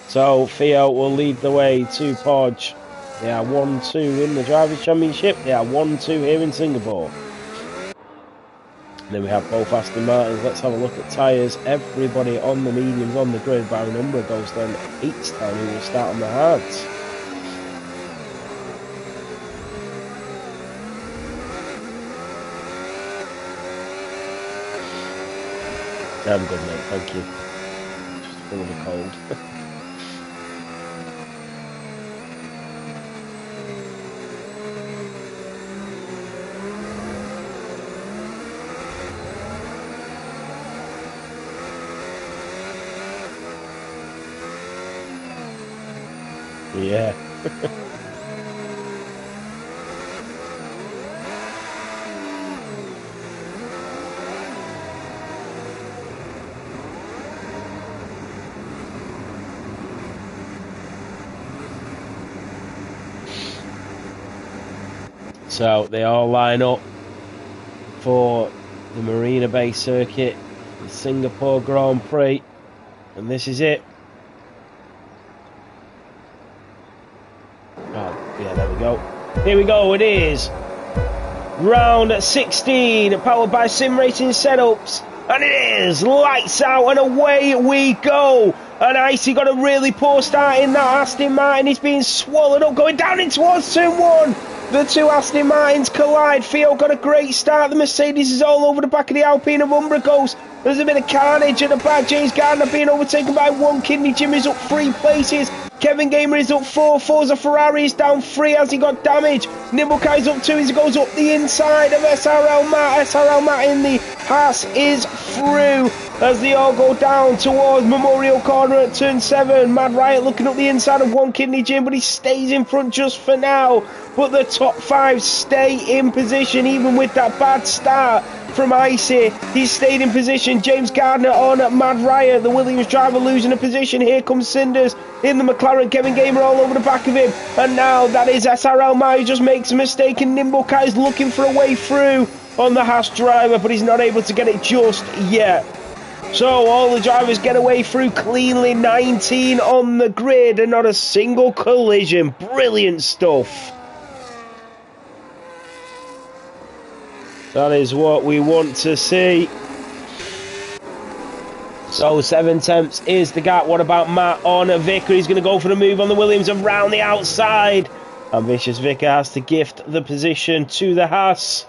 So, Theo will lead the way to Podge. They are 1-2 in the Drivers' Championship. They are 1-2 here in Singapore. And then we have both Aston Martins. Let's have a look at tyres. Everybody on the mediums on the grid. Baron Umbra goes down to H-Town, who will start on the hards. I'm good, mate. Thank you. Just full of a cold. Yeah. So they all line up for the Marina Bay Circuit, the Singapore Grand Prix, and this is it. Oh, yeah, there we go. Here we go, it is round 16, powered by Sim Racing Setups, and it is lights out and away we go. And Icy got a really poor start in that Aston Martin. He's being swallowed up, going down in towards turn one. The two Aston Martins collide. Theo got a great start. The Mercedes is all over the back of the Alpine of Umbra Ghost. There's a bit of carnage at the back. James Gardner being overtaken by one. Kidney Jimmy's up 3 places. Kevin Gamer is up 4. Forza Ferrari is down 3 as he got damage. Nimblecat up 2 as he goes up the inside of SRL Matt. SRL Matt in the Haas is through as they all go down towards Memorial Corner at turn 7. Mad Riot looking up the inside of One Kidney Jim, but he stays in front just for now. But the top 5 stay in position even with that bad start from Icy. He's stayed in position. James Gardner on Mad Riot. The Williams driver losing a position. Here comes Cinders in the McLaren. Kevin Gamer all over the back of him. And now that is SRL Matt who just makes a mistake, and Nimblecat is looking for a way through on the Haas driver, but he's not able to get it just yet. So all the drivers get away through cleanly. 19 on the grid and not a single collision. Brilliant stuff. That is what we want to see. So 7 tenths is the gap. What about Matt on Vicker? He's going to go for the move on the Williams around the outside. And Vicious Vicker has to gift the position to the Haas.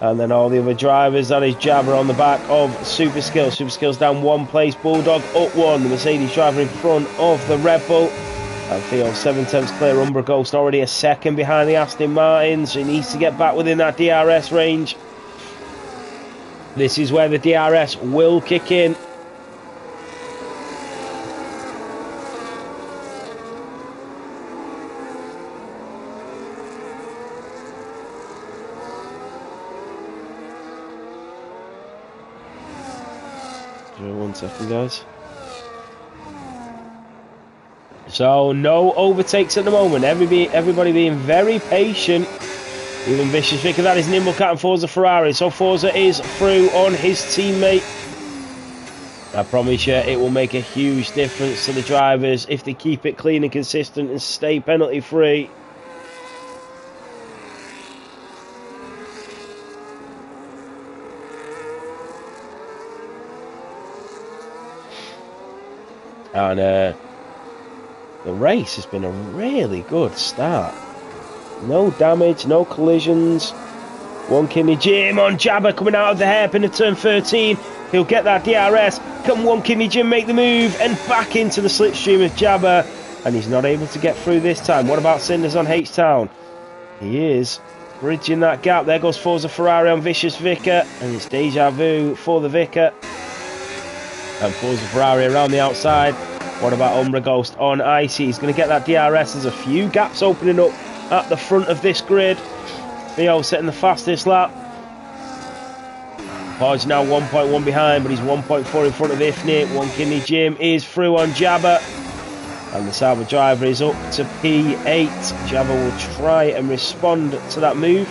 And then all the other drivers, that is Jabba on the back of Super Skills. Super Skills down 1 place, Bulldog up 1. The Mercedes driver in front of the Red Bull. And Theo 7 tenths clear. Umbra Ghost already a second behind the Aston Martin, so he needs to get back within that DRS range. This is where the DRS will kick in. One second, guys. So no overtakes at the moment. Everybody being very patient. Even Vicious Vicker. That is Nimblecat and Forza Ferrari. So Forza is through on his teammate. I promise you it will make a huge difference to the drivers if they keep it clean and consistent and stay penalty free. And the race has been a really good start. No damage, no collisions. One Kidney Jim on Jabba coming out of the hairpin of turn 13. He'll get that DRS. Can One Kidney Jim make the move? And back into the slipstream of Jabba. And he's not able to get through this time. What about Cinders on H-Town? He is bridging that gap. There goes Forza Ferrari on Vicious Vicker. And it's deja vu for the Vicker. And Forza Ferrari around the outside. What about Umbra Ghost on Icy? He's going to get that DRS. There's a few gaps opening up at the front of this grid. Theo setting the fastest lap. Podge now 1.1 behind, but he's 1.4 in front of Ifnit. One Kidney Jim is through on Jabba. And the Sauber driver is up to P8. Jabba will try and respond to that move.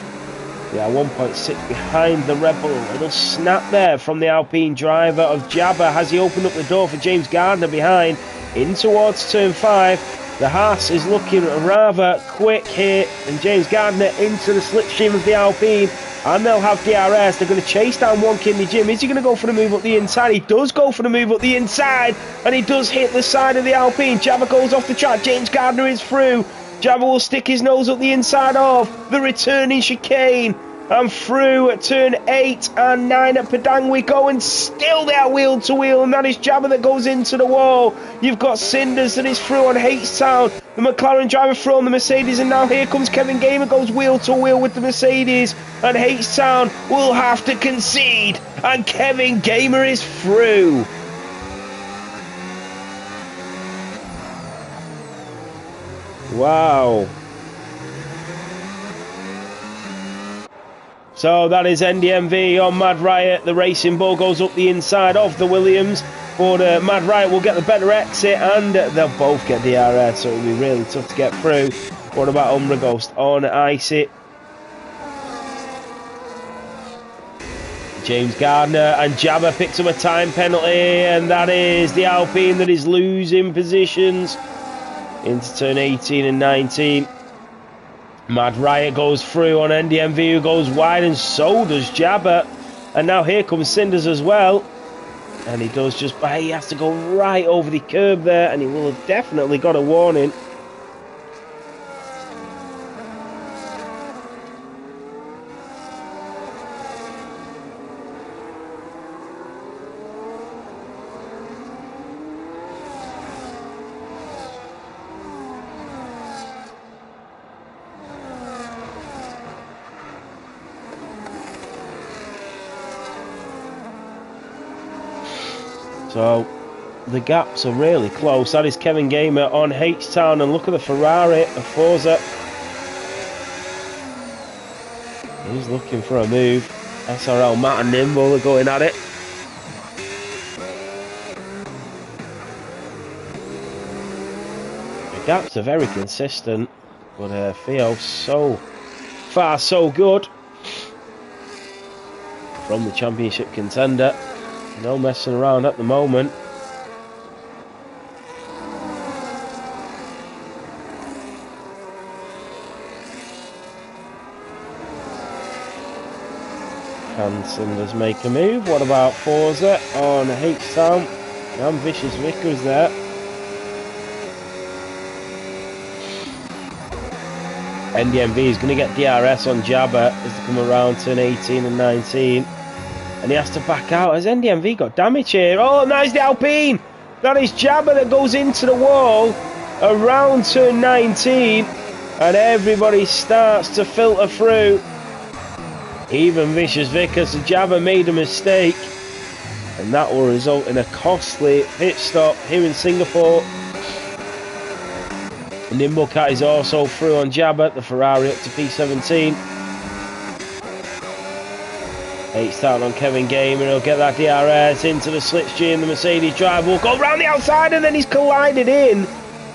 They are 1.6 behind the Red Bull. A little snap there from the Alpine driver of Jabba. Has he opened up the door for James Gardner behind? In towards turn 5. The Haas is looking rather quick here. And James Gardner into the slipstream of the Alpine. And they'll have DRS. They're going to chase down One Kidney Jim. Is he going to go for the move up the inside? He does go for the move up the inside. And he does hit the side of the Alpine. Jabba goes off the track. James Gardner is through. Jabba will stick his nose up the inside of the returning chicane. And through at turn 8 and 9 at Padang we go, and still they are wheel to wheel, and that is Jabba that goes into the wall. You've got Cinders that is through on H-Town, the McLaren driver through on the Mercedes, and now here comes Kevin Gamer, goes wheel to wheel with the Mercedes, and H-Town will have to concede, and Kevin Gamer is through. Wow. So that is NDMV on Mad Riot. The Racing Bull goes up the inside of the Williams. But Mad Riot will get the better exit, and they'll both get DRS, so it'll be really tough to get through. What about Umbra Ghost on Icy? James Gardner and Jabba picks up a time penalty, and that is the Alpine that is losing positions into turn 18 and 19. Mad Riot goes through on NDMV, who goes wide, and so does Jabba. And now here comes Cinders as well. And he does just, he has to go right over the curb there, and he will have definitely got a warning. So the gaps are really close. That is Kevin Gamer on H-Town, and look at the Ferrari of Forza. He's looking for a move. SRL, Matt and Nimble are going at it. The gaps are very consistent, but Theo so far so good from the championship contender. No messing around at the moment. Can Cinders make a move? What about Forza on H-Town? And Vicious Vickers there. NDMV is going to get DRS on Jabba as they come around turn 18 and 19. And he has to back out. Has NDMV got damage here? Oh, and that's the Alpine! That is Jabba that goes into the wall around turn 19. And everybody starts to filter through. Even Vicious Vickers and Jabba made a mistake. And that will result in a costly pit stop here in Singapore. Nimblecat is also through on Jabba, the Ferrari up to P17. H-Town on Kevin Gamer, he'll get that DRS into the slipstream. The Mercedes driver will go round the outside, and then he's collided in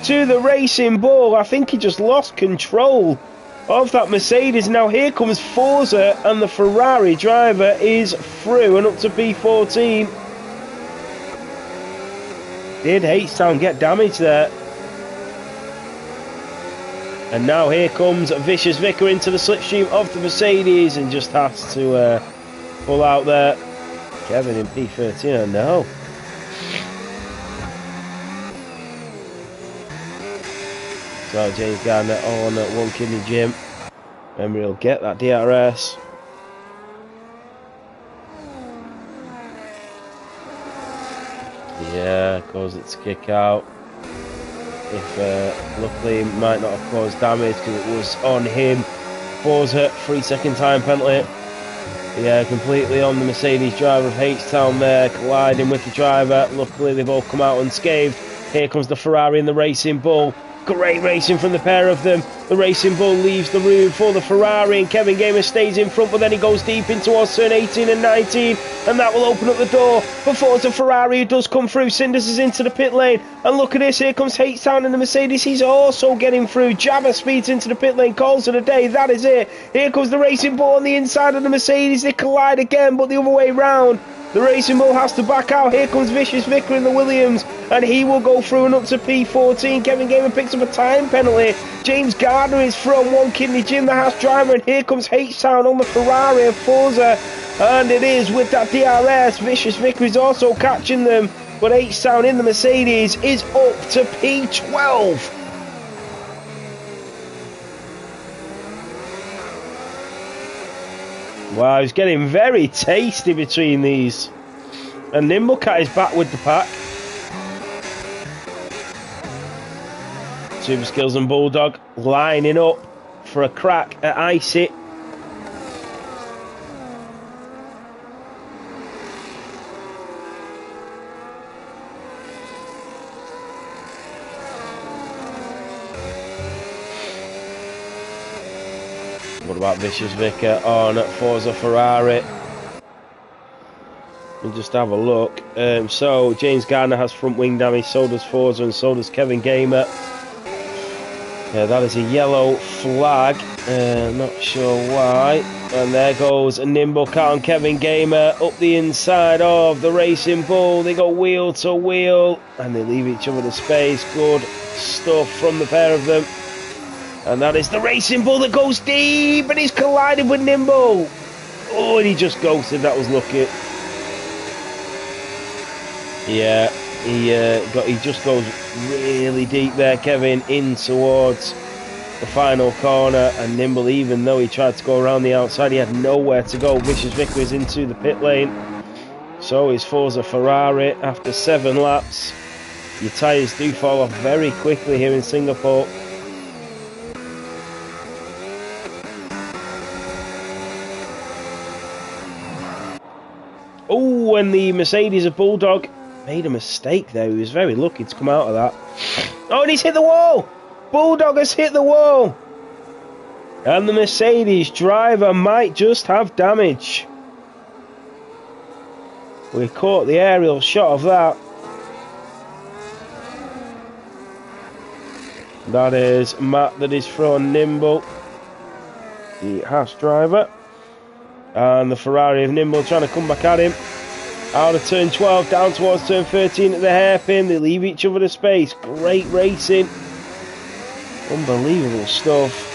to the Racing Bull. I think he just lost control of that Mercedes. Now here comes Forza, and the Ferrari driver is through and up to P14. Did H-Town get damage there? And now here comes Vicious Vicker into the slipstream of the Mercedes and just has to pull out there. Kevin in P13, no. So James Gardner on One Kidney Gym. Remember, he'll get that DRS. Yeah, cause it to kick out. If luckily it might not have caused damage because it was on him. Forza, 3-second time penalty. Yeah, completely on the Mercedes driver of H-Town there, colliding with the driver. Luckily they've all come out unscathed. Here comes the Ferrari and the Racing Bull. Great racing from the pair of them. The Racing Bull leaves the room for the Ferrari, and Kevin Gamer stays in front, but then he goes deep in towards turn 18 and 19, and that will open up the door for Forza Ferrari, who does come through. Cinders is into the pit lane, and look at this, here comes H-Town and the Mercedes. He's also getting through. Jabba speeds into the pit lane, calls it a day. That is it. Here comes the Racing Bull on the inside of the Mercedes. They collide again, but the other way round. The Racing Bull has to back out. Here comes Vicious Vicker in the Williams, and he will go through and up to P14. Kevin Gamer picks up a time penalty. James Gardner is from One Kidney Gym, the Haas driver, and here comes H-Town on the Ferrari of Forza, and it is with that DRS. Vicious Vicker is also catching them, but H-Town in the Mercedes is up to P12. Wow, it's getting very tasty between these. And Nimblecat is back with the pack. Super Skills and Bulldog lining up for a crack at Icy. What about Vicious Vicker on Forza Ferrari? We'll just have a look. So James Gardner has front wing damage, so does Forza, and so does Kevin Gamer. Yeah, that is a yellow flag. Not sure why. And there goes a Nimblecat on Kevin Gamer up the inside of the Racing Bull. They go wheel to wheel and they leave each other the space. Good stuff from the pair of them. And that is the Racing Bull that goes deep, and he's collided with Nimble. Oh, and he just ghosted. That was lucky. Yeah, he just goes really deep there, Kevin, in towards the final corner. And Nimble, even though he tried to go around the outside, he had nowhere to go. Vicious Vicker is into the pit lane. So is Forza Ferrari after 7 laps. Your tyres do fall off very quickly here in Singapore. Oh, and the Mercedes of Bulldog made a mistake there. He was very lucky to come out of that. Oh, and he's hit the wall! Bulldog has hit the wall! And the Mercedes driver might just have damage. We caught the aerial shot of that. That is Matt that is from Nimble, the Haas driver. And the Ferrari of Nimble trying to come back at him. Out of turn 12, down towards turn 13 at the hairpin. They leave each other a space. Great racing. Unbelievable stuff.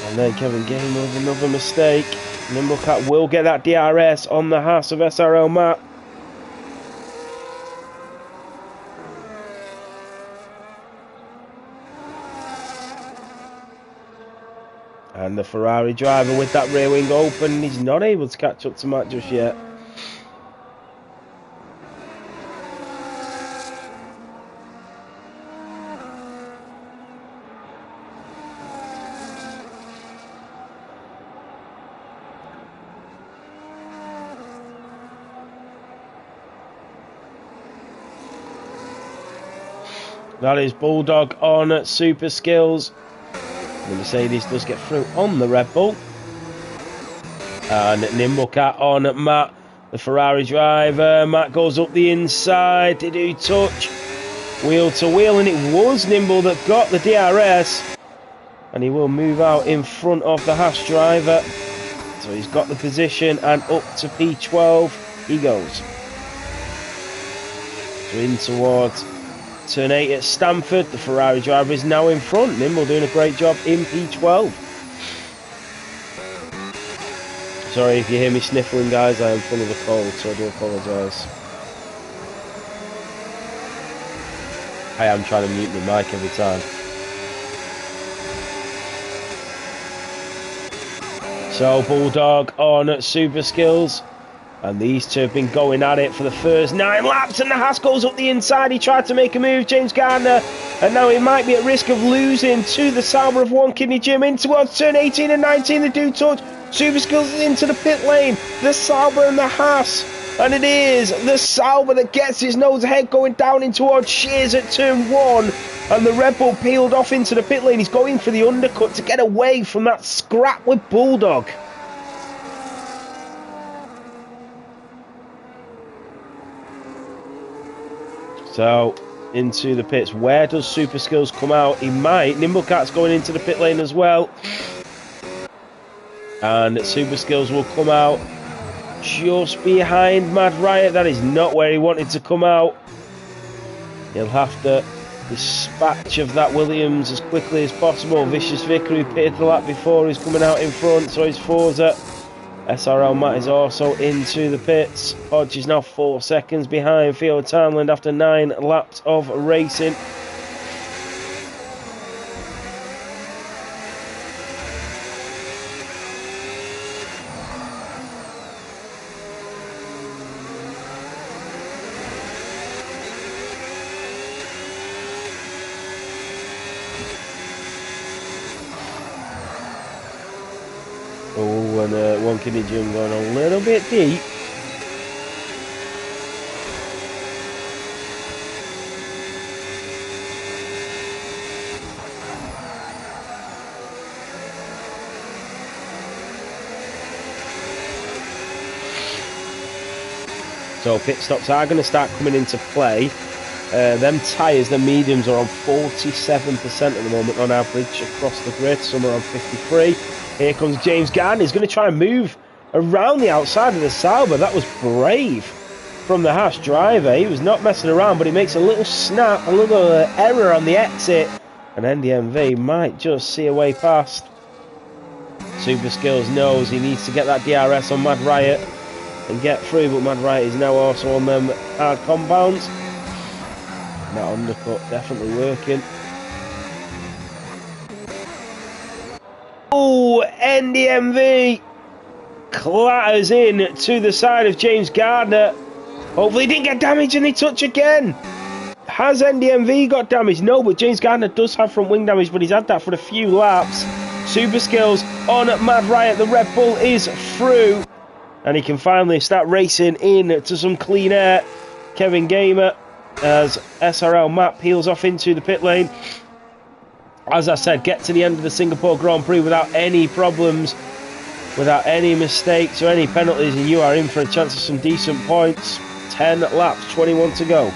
And then Kevin Gamer with another mistake. Nimblecat will get that DRS on the Haas of SRL Matt. And the Ferrari driver with that rear wing open, he's not able to catch up to Matt just yet. That is Bulldog on Super Skills. The Mercedes does get through on the Red Bull. And Nimblecat on Matt, the Ferrari driver. Matt goes up the inside. They do touch. Wheel to wheel. And it was Nimble that got the DRS. And he will move out in front of the Haas driver. So he's got the position. And up to P12 he goes. So in towards turn 8 at Stamford. The Ferrari driver is now in front. Nimble doing a great job in P12. Sorry if you hear me sniffling, guys. I am full of a cold, so I do apologise. I am trying to mute my mic every time. So Bulldog on Super Skills. And these two have been going at it for the first 9 laps. And the Haas goes up the inside. He tried to make a move, James Gardner. And now he might be at risk of losing to the Sauber of One Kidney Gym. In towards turn 18 and 19. They do touch. Super Skills is into the pit lane. The Sauber and the Haas. And it is the Sauber that gets his nose ahead going down in towards Shears at turn 1. And the Red Bull peeled off into the pit lane. He's going for the undercut to get away from that scrap with Bulldog. So, into the pits. Where does Super Skills come out? He might. Nimblecat's going into the pit lane as well. And Super Skills will come out just behind Mad Riot. That is not where he wanted to come out. He'll have to dispatch of that Williams as quickly as possible. Vicious Vicar, who pitted the lap before, is coming out in front. So is Forza. SRL Matt is also into the pits. Hodge is now 4 seconds behind Theo Townland after 9 laps of racing. Oh, and One Kidney Gym going a little bit deep. So pit stops are going to start coming into play. Them tyres, the mediums, are on 47% at the moment on average across the grid. Some are on 53. Here comes James Gardner. He's going to try and move around the outside of the Sauber. That was brave from the Haas driver. He was not messing around, but he makes a little snap, a little error on the exit. And NDMV might just see a way past. Super Skills knows he needs to get that DRS on Mad Riot and get through, but Mad Riot is now also on them hard compounds. And that undercut definitely working. Oh, NDMV clatters in to the side of James Gardner. Hopefully he didn't get damaged and they touch again. Has NDMV got damage? No, but James Gardner does have front wing damage, but he's had that for a few laps. Super Skills on Mad Riot. The Red Bull is through. And he can finally start racing in to some clean air. Kevin Gamer as SRL Matt peels off into the pit lane. As I said, get to the end of the Singapore Grand Prix without any problems, without any mistakes or any penalties, and you are in for a chance of some decent points. 10 laps, 21 to go.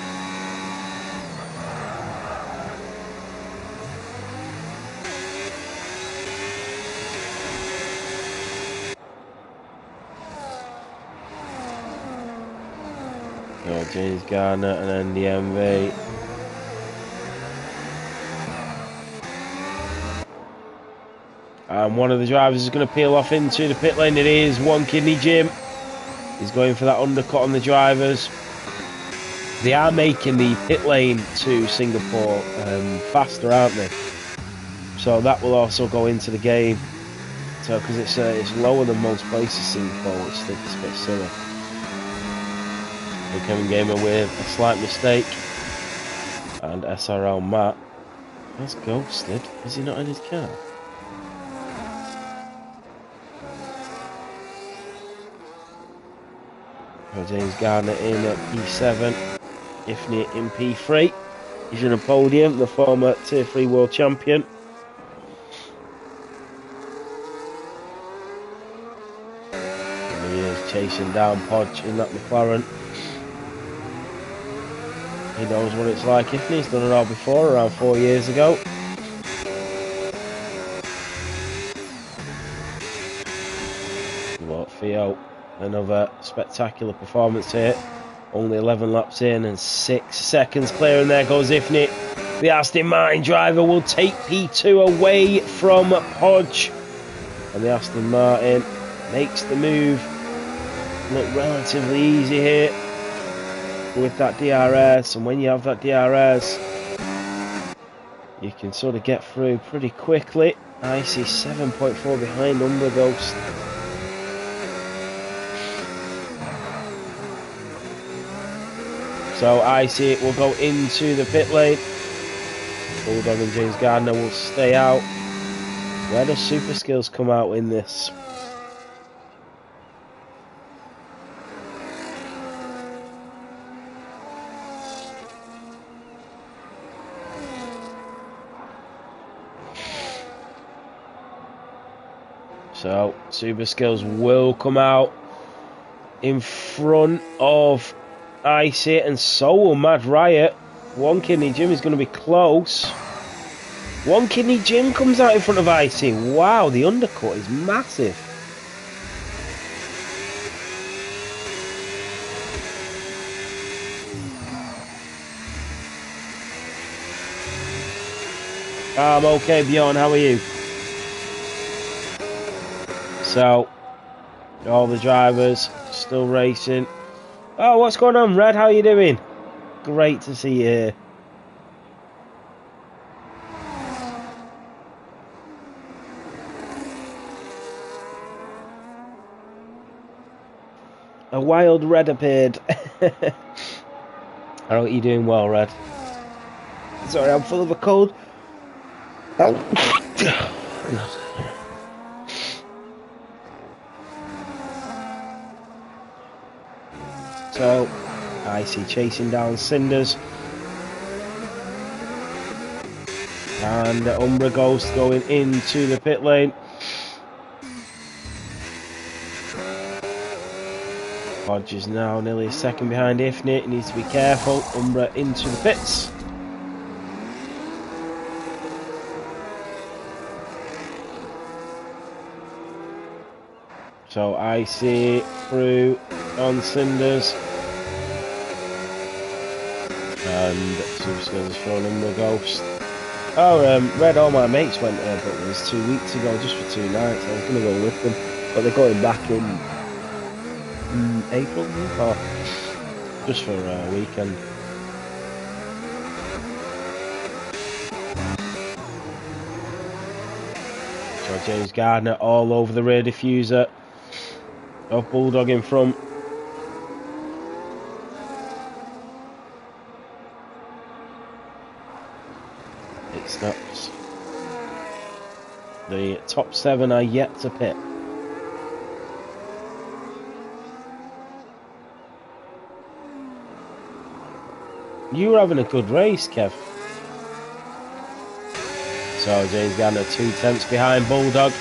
James Gardner and then the MV. And one of the drivers is going to peel off into the pit lane. It is One Kidney Jim. He's going for that undercut on the drivers. They are making the pit lane to Singapore faster, aren't they? So that will also go into the game. So because it's lower than most places, Singapore, which I think is a bit silly. Kevin Gamer with a slight mistake, and SRL Matt has ghosted. Is he not in his car? James Gardner in at P7, Ifnit in P3. He's in a podium, the former Tier 3 World Champion. And he is chasing down Podge in that McLaren. He knows what it's like. He's done it all before, around 4 years ago. What, Theo, another spectacular performance here. Only 11 laps in and 6 seconds clear, and there goes Ifnit. The Aston Martin driver will take P2 away from Podge. And the Aston Martin makes the move look relatively easy here with that DRS, and when you have that DRS you can sort of get through pretty quickly. I see 7.4 behind Umbra Ghost. So I see it will go into the pit lane. Bulldog and James Gardner will stay out. Where does Super Skills come out in this? So, Super Skills will come out in front of Icy, and so will Mad Riot. One Kidney Jim is going to be close. One Kidney Jim comes out in front of Icy. Wow, the undercut is massive. I'm okay, Bjorn, how are you? So, all the drivers still racing. Oh, what's going on, Red? How you doing? Great to see you here. A wild Red appeared. I hope you're doing well, Red. Sorry, I'm full of a cold. Oh. So, Icy chasing down Cinders. And Umbra Ghost going into the pit lane. Podge is now nearly a second behind Ifnit. He needs to be careful. Umbra into the pits. So Icy through on Cinders. And Super Skills is throwing Umbra Ghost. Oh, Red, all my mates went there, but it was 2 weeks ago, just for 2 nights. I was going to go with them, but they're going back in April, or just for a weekend. So James Gardner all over the rear diffuser of Bulldog in front. It stops. The top 7 are yet to pit. You were having a good race, Kev. So James Gardner 2/10 behind Bulldog.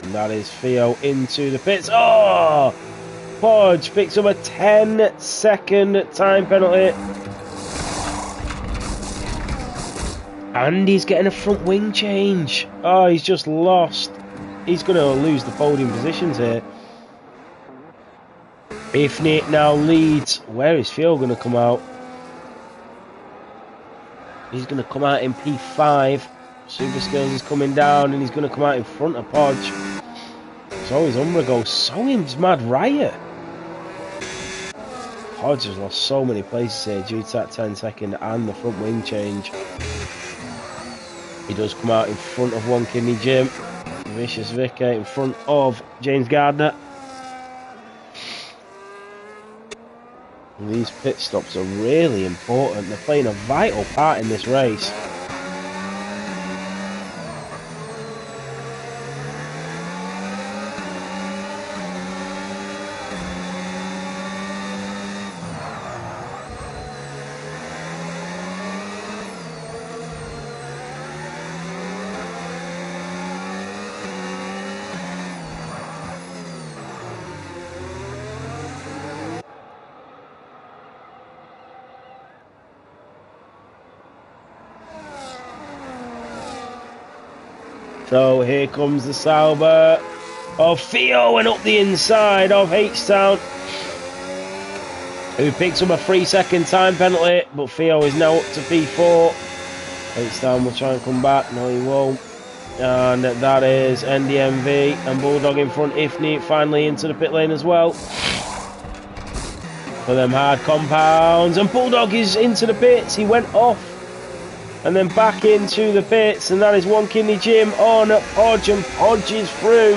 And that is Theo into the pits. Oh! Podge picks up a 10-second time penalty. And he's getting a front wing change. Oh, he's just lost. He's going to lose the podium positions here. Ifnit now leads. Where is Theo going to come out? He's going to come out in P5. Super Skills is coming down and he's going to come out in front of Podge. So his Umbra goes so into mad riot. Podge has lost so many places here due to that 10-second and the front wing change. He does come out in front of One Kidney Jim. Vicious Vicar in front of James Gardner. And these pit stops are really important. They're playing a vital part in this race. So here comes the Sauber of Theo and up the inside of H-Town, who picks up a 3-second time penalty, but Theo is now up to P4. H-Town will try and come back. No, he won't. And that is NDMV and Bulldog in front. Ifnit finally into the pit lane as well. For them hard compounds. And Bulldog is into the pits. He went off. And then back into the pits, and that is One Kidney Jim on Podge, and Podge is through.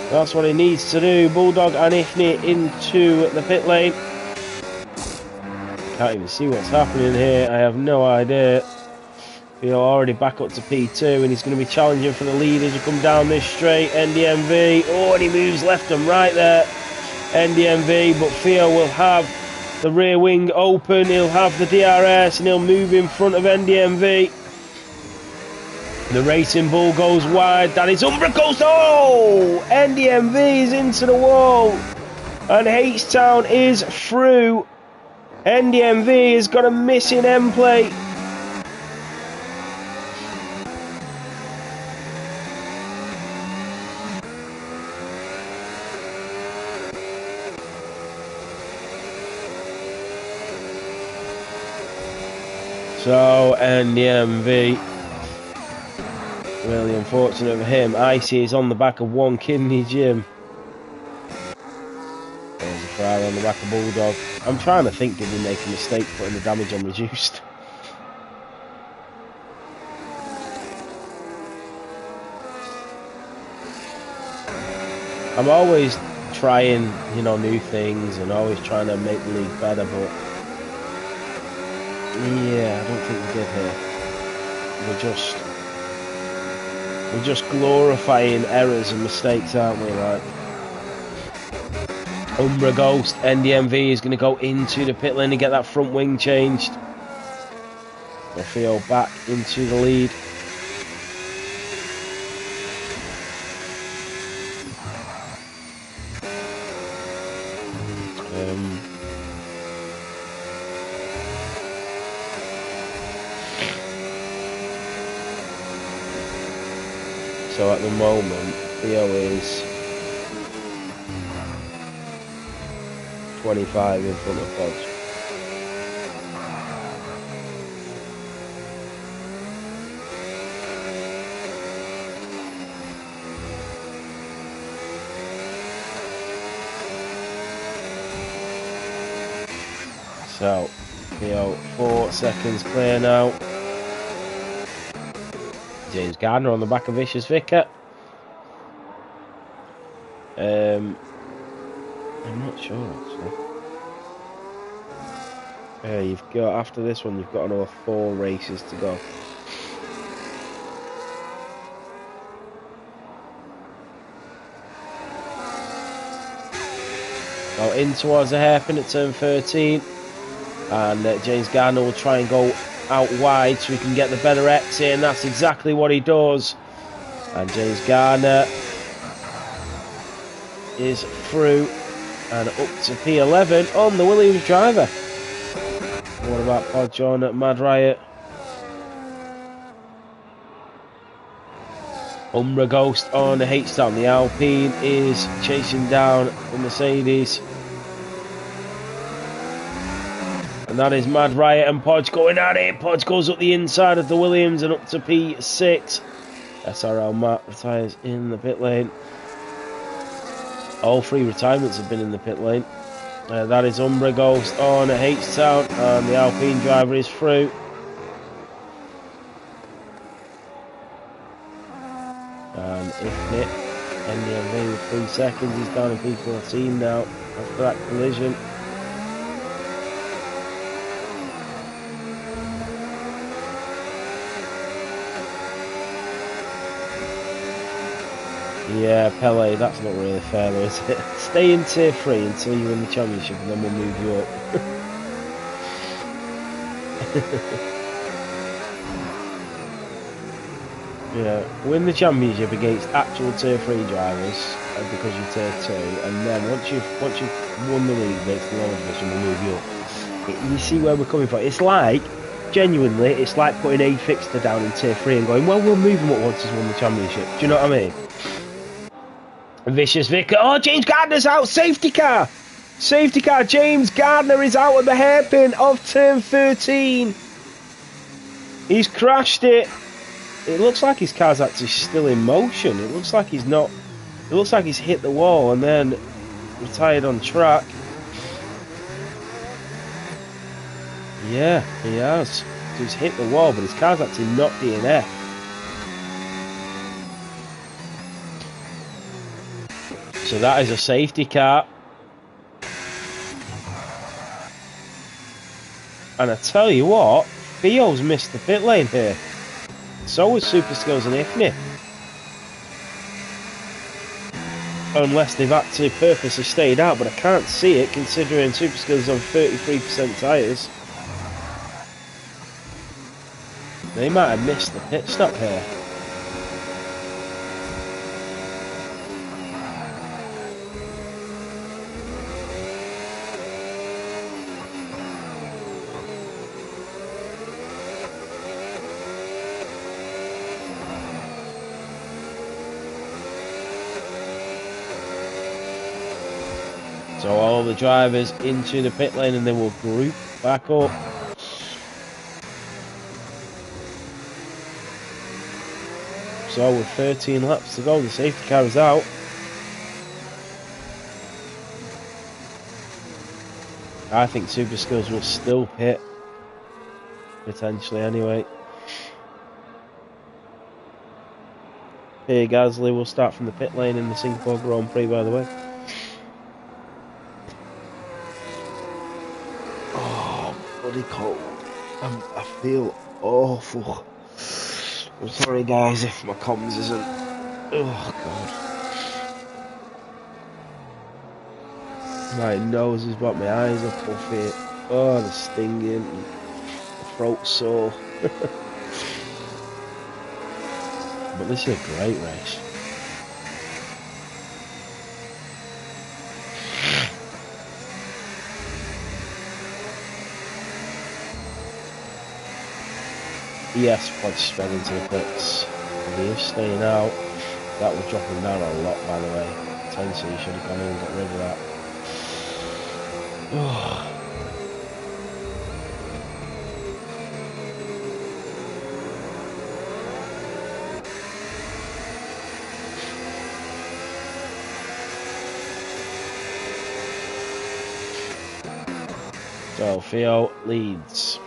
That's what he needs to do. Bulldog and Ifnit into the pit lane. Can't even see what's happening here. I have no idea. Theo already back up to P2, and he's going to be challenging for the lead as we come down this straight. NDMV. Oh, and he moves left and right there. NDMV, but Theo will have the rear wing open, he'll have the DRS and he'll move in front of NDMV. The Racing Bull goes wide, that is Umbra Coast. Oh! NDMV is into the wall and H-Town is through. NDMV has got a missing end plate. So NDMV, really unfortunate for him. Icy is on the back of One Kidney Jim. There's a Ferrari on the back of Bulldog. I'm trying to think, did we make a mistake putting the damage on reduced? I'm always trying, new things and always trying to make the league better, but yeah, I don't think we did here. We're just glorifying errors and mistakes, aren't we? Like Umbra Ghost, NDMV is going to go into the pit lane and get that front wing changed. Theo back into the lead. So at the moment, Theo is 25 in front of Podge. So, Theo 4 seconds clear now. James Gardner on the back of Vicious Vicar. I'm not sure actually. You've got, after this one, you've got another 4 races to go. Now in towards the hairpin at turn 13, and James Gardner will try and go out wide so he can get the better exit, and that's exactly what he does. And James Gardner is through and up to P11 on the Williams driver. What about Podge on at Mad Riot? Umbra Ghost on the H-Town. The Alpine is chasing down the Mercedes. And that is Mad Riot and Podge going at it. Podge goes up the inside of the Williams and up to P6. SRL Matt retires in the pit lane. All 3 retirements have been in the pit lane. That is Umbra Ghost on H-Town, and the Alpine driver is through. And Ifnit NDMV with 3 seconds. He's down in P14 now after that collision. Yeah, Pele, that's not really fair though, is it? Stay in tier 3 until you win the championship and then we'll move you up. Yeah, win the championship against actual tier 3 drivers because you're tier 2, and then once you've won the league against the lower division, we'll move you up. You see where we're coming from? It's like, genuinely, it's like putting a fixture down in tier 3 and going, well, we'll move him up once he's won the championship. Do you know what I mean? Vicious Vicar. Oh, James Gardner's out. Safety car. Safety car. James Gardner is out at the hairpin of turn 13. He's crashed it. It looks like his car's actually still in motion. It looks like he's not. It looks like he's hit the wall and then retired on track. Yeah, he has. So he's hit the wall, but his car's actually not DNF. So that is a safety car. And I tell you what, Theo's missed the pit lane here. So was Super Skills and Ifnit. Unless they've actually purposely stayed out, but I can't see it considering Super Skills is on 33% tyres. They might have missed the pit stop here. So all the drivers into the pit lane and they will group back up. So with 13 laps to go, the safety car is out. I think Super Skills will still pit. Potentially anyway. Pierre Gasly will start from the pit lane in the Singapore Grand Prix, by the way. Bloody cold. I feel awful. I'm sorry guys if my comms isn't. Oh god. My nose is what, my eyes are puffy. Oh, the stinging. The throat's sore. But this is a great race. Yes, Podge straight into the pits. If he is staying out, that will drop him down a lot, by the way. Tensor, he should have gone in and got rid of that. Oh. So, Theo leads.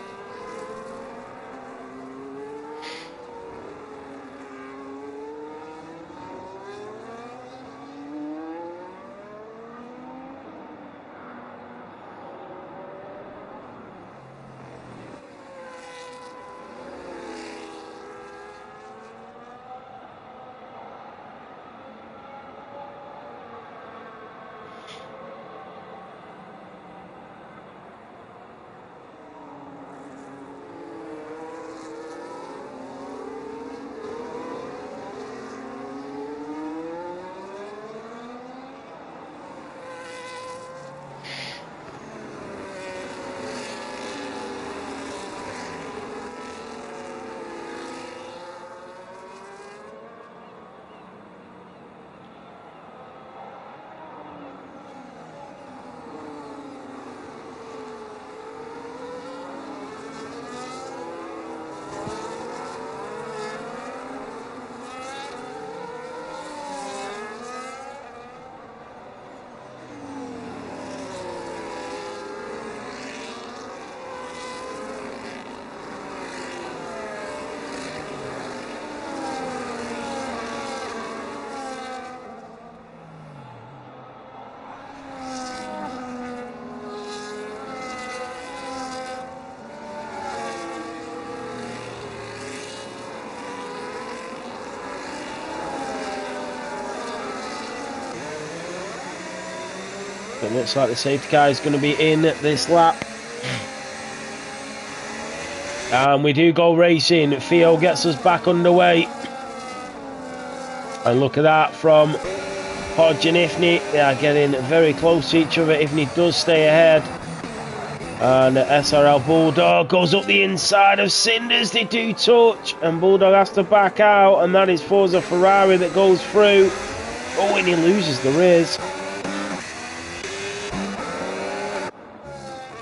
It looks like the safety car is going to be in this lap. And we do go racing. Theo gets us back underway. And look at that from Podge and Ifney. They are getting very close to each other. Ifney does stay ahead. And SRL Bulldog goes up the inside of Cinders. They do touch. And Bulldog has to back out. And that is Forza Ferrari that goes through. Oh, and he loses the race.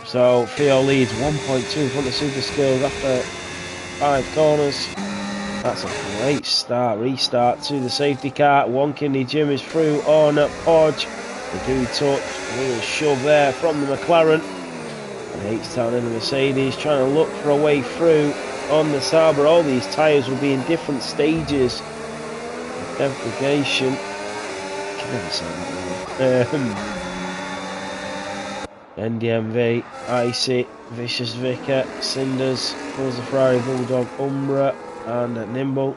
So Theo leads 1.2 in front of Super Skills after 5 corners. That's a great start, restart to the safety car. One Kidney Jim is through on Podge. They do touch, a little shove there from the McLaren. And H-Town in the Mercedes trying to look for a way through on the Sauber. All these tyres will be in different stages of degradation. I can never say that word. NDMV, Icy, Vicious Vicar, Cinders, Forza Ferrari, Bulldog, Umbra, and Nimble.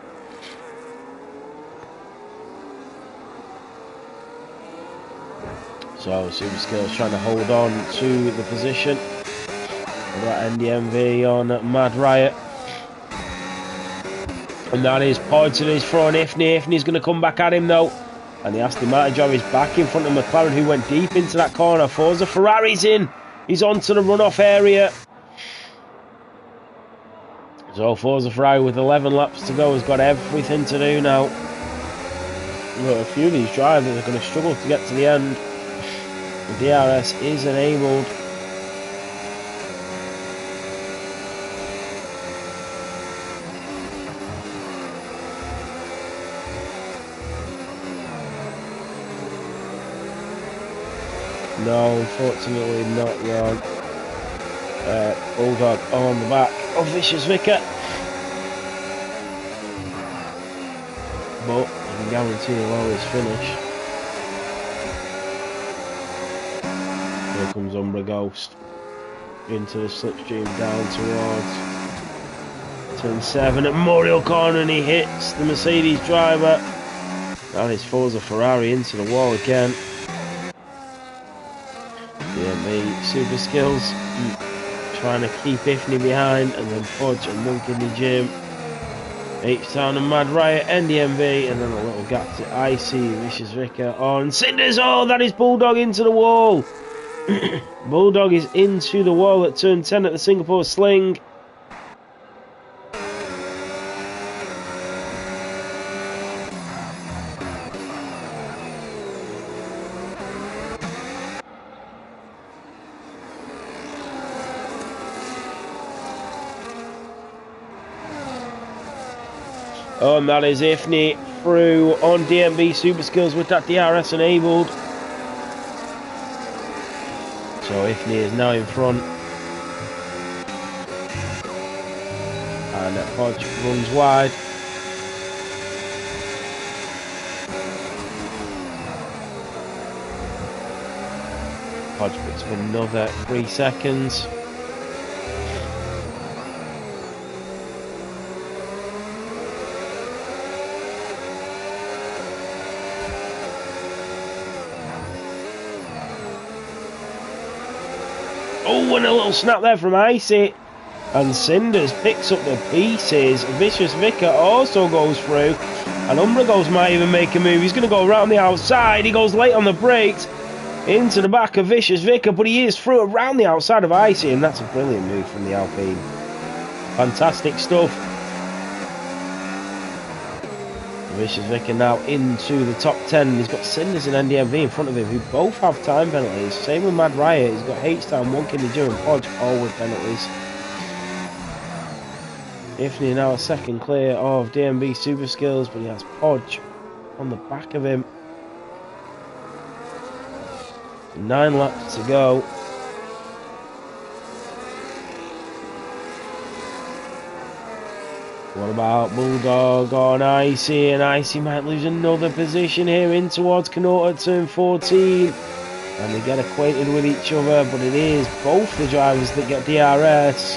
So Super Skills trying to hold on to the position. We've got NDMV on Mad Riot. And that is Podge and he's throwing Ifney. Ifney's going to come back at him though. And the Aston Martin job is back in front of McLaren, who went deep into that corner. Forza Ferrari's in. He's on to the runoff area. So Forza Ferrari with 11 laps to go has got everything to do now. Well, a few of these drivers are going to struggle to get to the end. The DRS is enabled. No, unfortunately not wrong. Bulldog on the back of Vicious Vicar. But I can guarantee he'll always finish. Here comes Umbra Ghost into the slipstream down towards turn 7 at Memorial Corner, and he hits the Mercedes driver. And it's Forza Ferrari into the wall again. DMV Super Skills trying to keep Ifney behind, and then Podge and One Kidney Jim, H-Town and Mad Riot, NDMV, and then a little gap to Icy, Vicious Vicar on Cinders. Oh, that is Bulldog into the wall. Bulldog is into the wall at turn 10 at the Singapore Sling. Oh, and that is Ifney through on DMV Super Skills with that DRS enabled. So Ifney is now in front. And Podge runs wide. Podge picks up another 3 seconds. Oh, and a little snap there from Icy. And Cinders picks up the pieces. Vicious Vicar also goes through. And Umbra Ghost might even make a move. He's going to go around the outside. He goes late on the brakes. Into the back of Vicious Vicar. But he is through around the outside of Icy. And that's a brilliant move from the Alpine. Fantastic stuff. Vicious Vicar now into the top 10. He's got Cinders and NDMV in front of him, who both have time penalties. Same with Mad Riot. He's got H-Town, One Kidney Jim and Podge, all with penalties. Ifney now a second clear of DMV Super Skills, but he has Podge on the back of him. 9 laps to go. What about Bulldog on Icy? And Icy might lose another position here in towards Canota at turn 14. And they get acquainted with each other, but it is both the drivers that get DRS.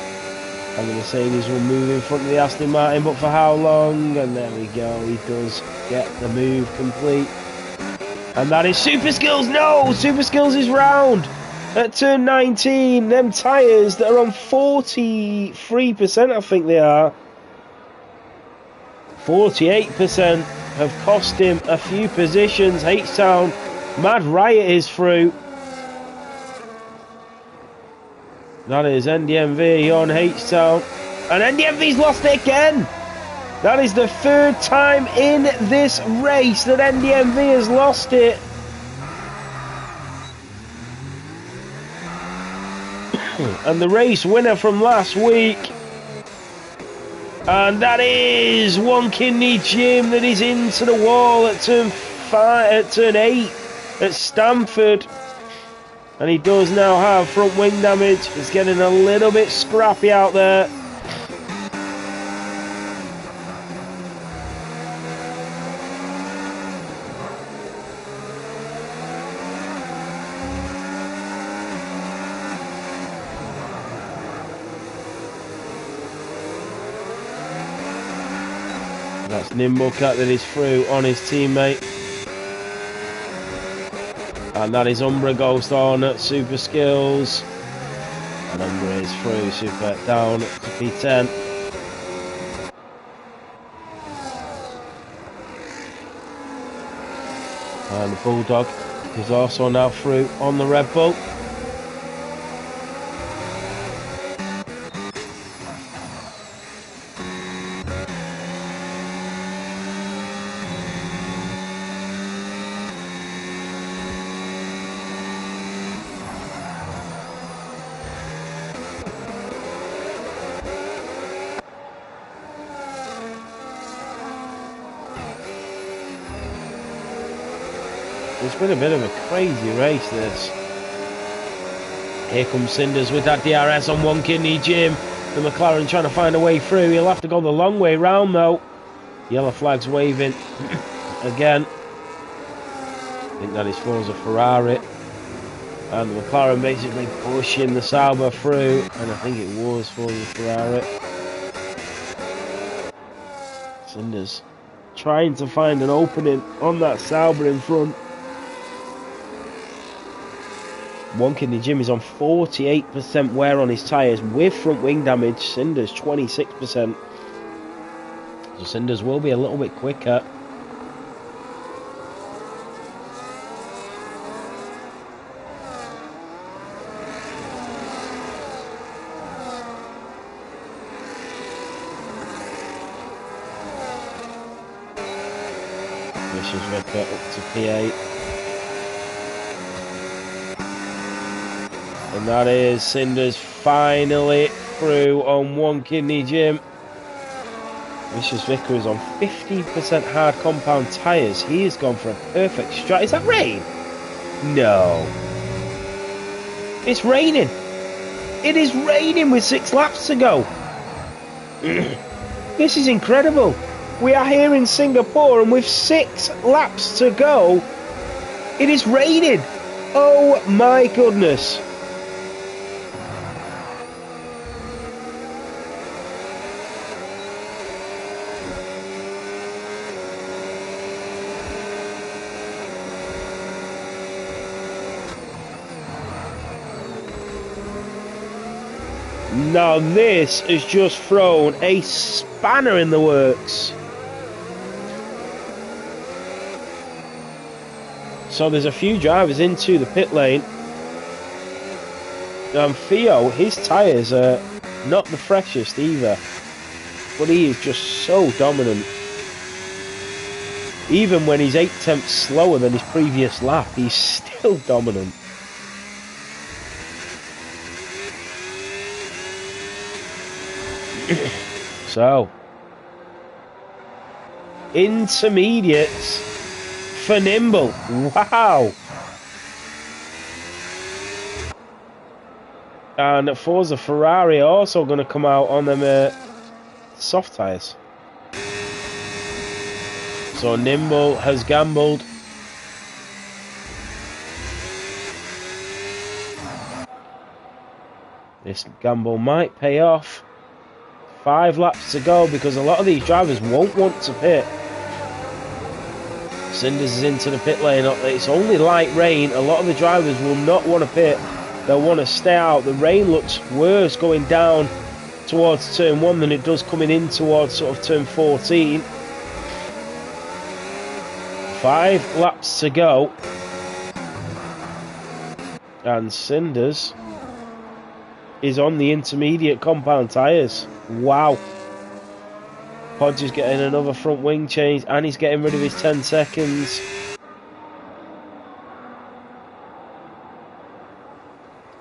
And the Mercedes will move in front of the Aston Martin, but for how long? And there we go, he does get the move complete. And that is Super Skills. No, Super Skills is round at turn 19. Them tyres that are on 43%, I think they are. 48% have cost him a few positions. H-Town, Mad Riot is through. That is NDMV on H-Town. And NDMV's lost it again. That is the third time in this race that NDMV has lost it. And the race winner from last week. And that is One Kidney Jim that is into the wall at turn 8 at Stamford. And he does now have front wing damage. It's getting a little bit scrappy out there. That's Nimblecat that is through on his teammate. And that is Umbra Ghost on at Super Skills. And Umbra is through, Super down to P10. And the Bulldog is also now through on the Red Bull. It's been a bit of a crazy race, this. Here comes Cinders with that DRS on One Kidney Jim. The McLaren trying to find a way through. He'll have to go the long way round, though. Yellow flag's waving again. I think that is Forza Ferrari. And the McLaren basically pushing the Sauber through. And I think it was Forza Ferrari. Cinders trying to find an opening on that Sauber in front. One Kidney Jim is on 48% wear on his tyres with front wing damage. Cinders 26%. So Cinders will be a little bit quicker. Vicious Vicar up to P8. And that is Cinders finally through on One Kidney Jim. Vicious Vicar is on 50% hard compound tyres. He has gone for a perfect strike. Is that rain? No. It's raining. It is raining with 6 laps to go. This is incredible. We are here in Singapore and with 6 laps to go, it is raining. Oh my goodness. Now this has just thrown a spanner in the works. So there's a few drivers into the pit lane. Theo, his tyres are not the freshest either. But he is just so dominant. Even when he's 8/10 slower than his previous lap, he's still dominant. So, intermediates for Nimble. Wow. And Forza Ferrari are also going to come out on them soft tyres. So Nimble has gambled. This gamble might pay off. 5 laps to go because a lot of these drivers won't want to pit. Cinders is into the pit lane. It's only light rain. A lot of the drivers will not want to pit. They'll want to stay out. The rain looks worse going down towards turn 1 than it does coming in towards sort of turn 14. 5 laps to go. And Cinders is on the intermediate compound tyres. Wow. Hodge is getting another front wing change and he's getting rid of his 10 seconds.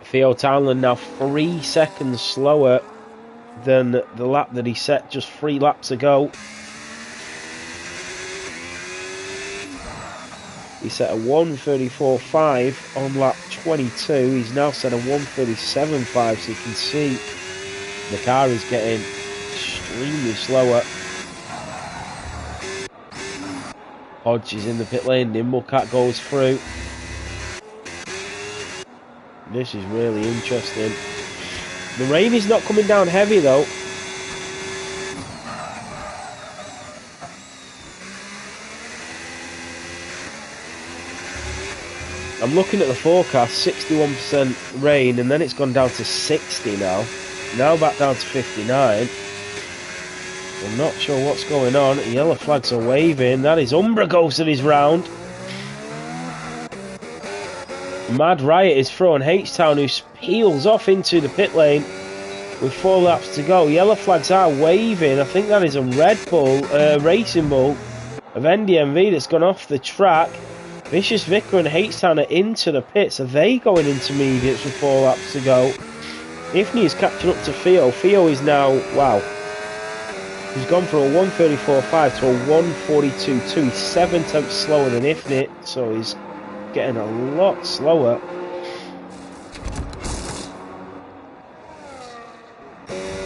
Theo Townland now 3 seconds slower than the lap that he set just 3 laps ago. He set a 1:34.5 on lap 22. He's now set a 1:37.5, so you can see the car is getting extremely slower. Hodge is in the pit lane. Nimblecat goes through. This is really interesting. The rain is not coming down heavy though. I'm looking at the forecast, 61% rain, and then it's gone down to 60 now. Now back down to 59. I'm not sure what's going on. Yellow flags are waving. That is Umbragos in his round. Mad Riot is throwing H-Town, who peels off into the pit lane with 4 laps to go. Yellow flags are waving. I think that is a Red Bull, Racing Bull of NDMV that's gone off the track. Vicious Vicar and H-Town are into the pits. Are they going intermediates with 4 laps to go? Ifney is catching up to Theo. Theo is now, wow, he's gone from a 1:34.5 to a 1:42.2. He's 7 tenths slower than Ifney, so he's getting a lot slower.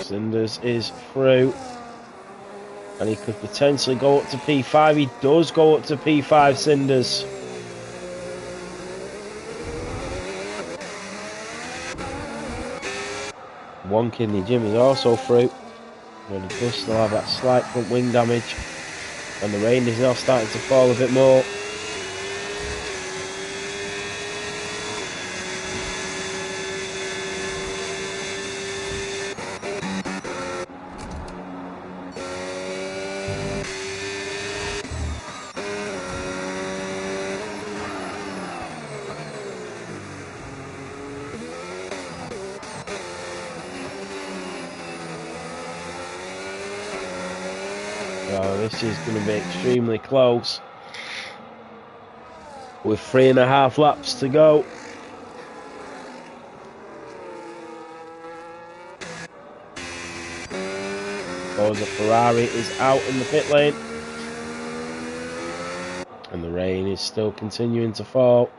Cinders is through. And he could potentially go up to P5. He does go up to P5, Cinders. One Kidney Jim is also through. But he does still have that slight front wing damage. And the rain is now starting to fall a bit more. This is going to be extremely close with 3.5 laps to go. Forza Ferrari is out in the pit lane and the rain is still continuing to fall.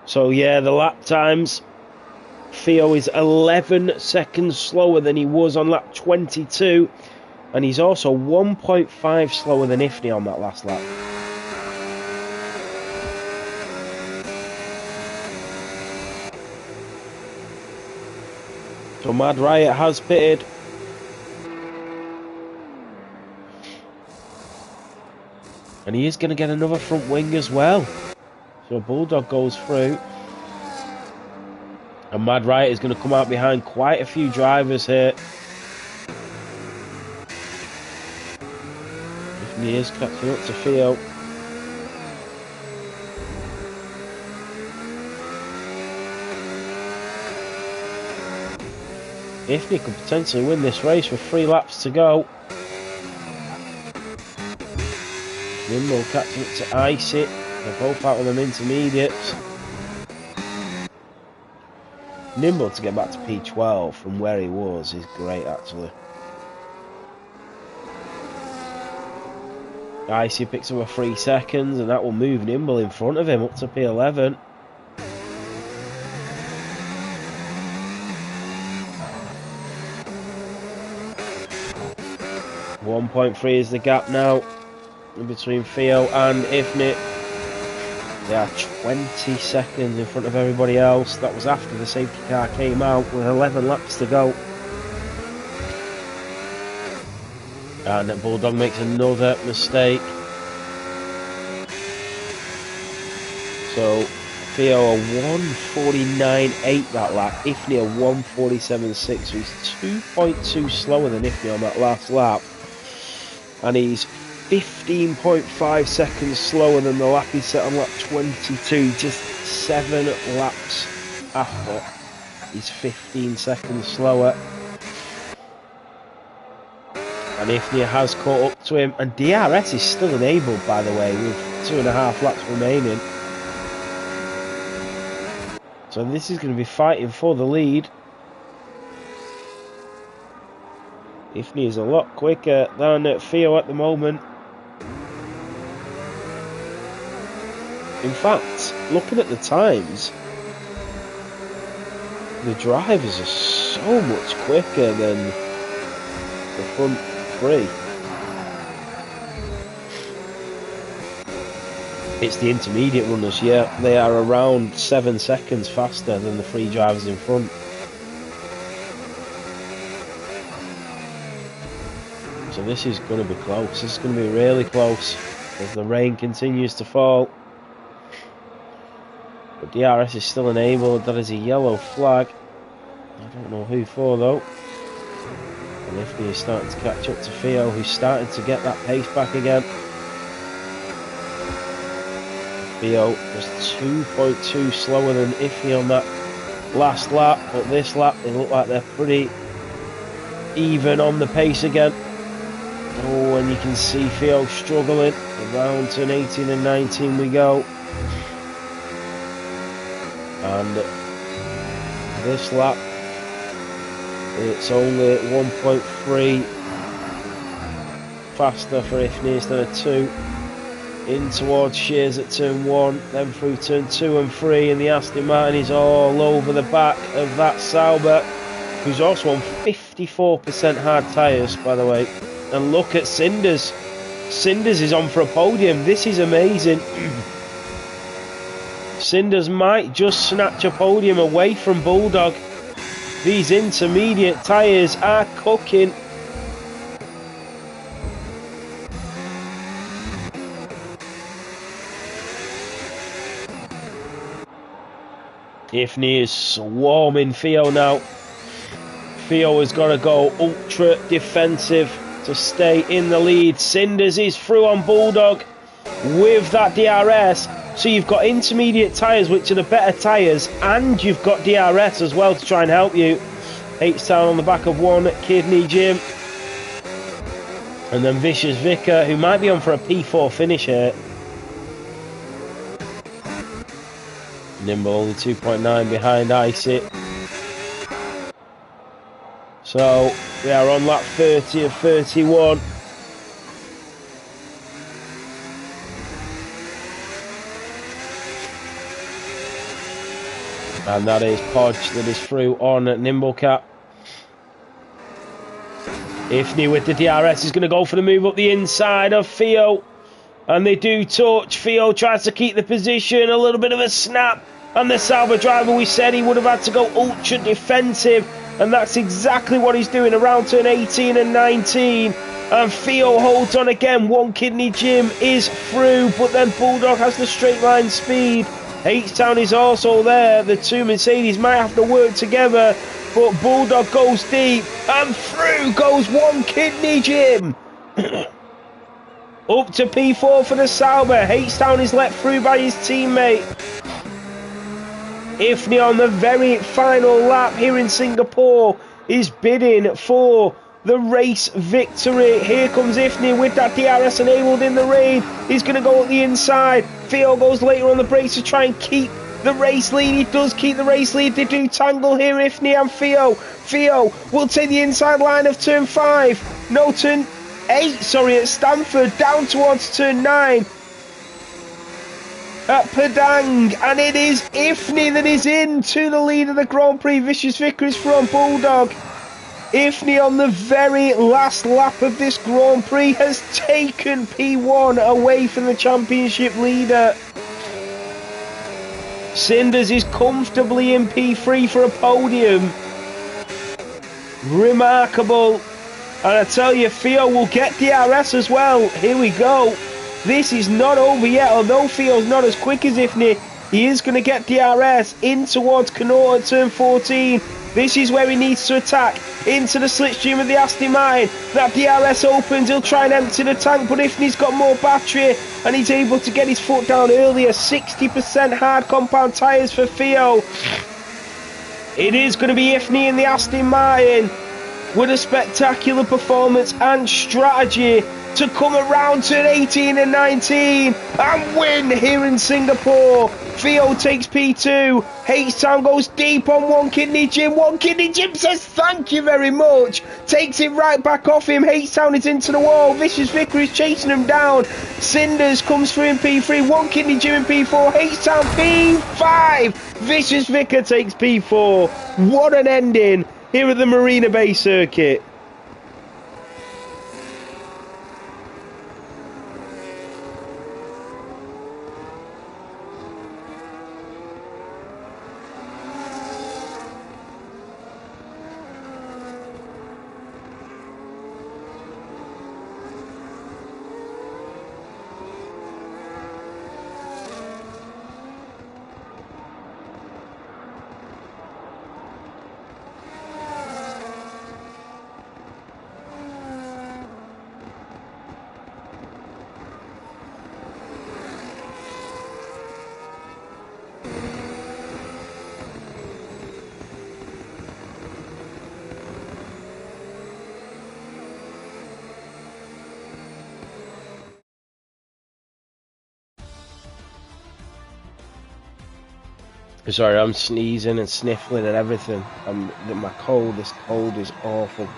So yeah, the lap times, Theo is 11 seconds slower than he was on lap 22. And he's also 1.5 slower than Ifney on that last lap. So Mad Riot has pitted. And he is going to get another front wing as well. So Bulldog goes through. And Mad Riot is going to come out behind quite a few drivers here. He is catching up to Theo. Ifney could potentially win this race with 3 laps to go. Nimble catching up to Icy. They're both out on them intermediates. Nimble to get back to P12 from where he was is great actually. Icy picks up a 3 seconds and that will move Nimble in front of him up to P11. .3 is the gap now in between Theo and Ifney. They are 20 seconds in front of everybody else. That was after the safety car came out with 11 laps to go. And Bulldog makes another mistake. So Theo a 1:49.8 that lap, Ifney a 1:47.6, so he's 2.2 slower than Ifney on that last lap, and he's 15.5 seconds slower than the lap he set on lap 22, just 7 laps after. He's 15 seconds slower. And Ifney has caught up to him, and DRS is still enabled, by the way, with 2.5 laps remaining. So this is going to be fighting for the lead. Ifney is a lot quicker than Theo at the moment. In fact, looking at the times, the drivers are so much quicker than the front three. It's the intermediate runners, yeah. They are around 7 seconds faster than the 3 drivers in front. So this is going to be close. This is going to be really close as the rain continues to fall. But DRS is still enabled. That is a yellow flag. I don't know who for though. And Ifney is starting to catch up to Theo, who's starting to get that pace back again. Theo was 2.2 slower than Ifney on that last lap, but this lap they look like they're pretty even on the pace again. Oh, and you can see Theo struggling. Around turn 18 and 19 we go. And this lap, it's only 1.3 faster for Ifney instead of 2. In towards Shears at turn 1, then through turn 2 and 3, and the Aston Martin is all over the back of that Sauber, who's also on 54% hard tyres, by the way. And look at Cinders. Cinders is on for a podium. This is amazing. Cinders might just snatch a podium away from Bulldog. These intermediate tyres are cooking. Ifney is swarming Theo now. Theo has got to go ultra defensive to stay in the lead. Cinders is through on Bulldog with that DRS. So you've got intermediate tyres, which are the better tyres, and you've got DRS as well to try and help you. H-Town on the back of one Kidney Jim. And then Vicious Vicar, who might be on for a P4 finish here. Nimble only 2.9 behind Icy. So we are on lap 30 of 31. And that is Podge that is through on Nimblecat. Ifney with the DRS is going to go for the move up the inside of Theo. And they do touch. Theo tries to keep the position. A little bit of a snap. And the Sauber driver, we said he would have had to go ultra defensive. And that's exactly what he's doing around turn 18 and 19. And Theo holds on again. One Kidney Jim is through. But then Bulldog has the straight line speed. H-Town is also there. The two Mercedes might have to work together. But Bulldog goes deep. And through goes one Kidney Jim. Up to P4 for the Sauber. H-Town is let through by his teammate. Ifney on the very final lap here in Singapore is bidding for the race victory. Here comes Ifney with that DRS enabled in the rain. He's going to go at the inside. Theo goes later on the brakes to try and keep the race lead. He does keep the race lead. They do tangle here, Ifney and Theo. Theo will take the inside line of turn 5. No, turn 8, sorry, at Stanford. Down towards turn 9. At Padang, and it is Ifney that is in to the lead of the Grand Prix. Vicious Vicar is from Bulldog. Ifney on the very last lap of this Grand Prix has taken P1 away from the championship leader. Cinders is comfortably in P3 for a podium. Remarkable. And I tell you, Theo will get DRS as well. Here we go. This is not over yet, although Theo's not as quick as Ifney. He is going to get DRS in towards Connaught at turn 14. This is where he needs to attack into the slipstream of the Aston Martin. That DRS opens, he'll try and empty the tank, but Ifney's got more battery and he's able to get his foot down earlier. 60% hard compound tyres for Theo. It is going to be Ifney in the Aston Martin with a spectacular performance and strategy to come around turn 18 and 19 and win here in Singapore. Theo takes P2. H-Town goes deep on One Kidney Jim. One Kidney Jim says thank you very much. Takes it right back off him. H-Town is into the wall. Vicious Vicar is chasing him down. Cinders comes through in P3. One Kidney Jim in P4. H-Town P5. Vicious Vicar takes P4. What an ending here at the Marina Bay circuit. Sorry, I'm sneezing and sniffling and everything. My cold, this cold is awful.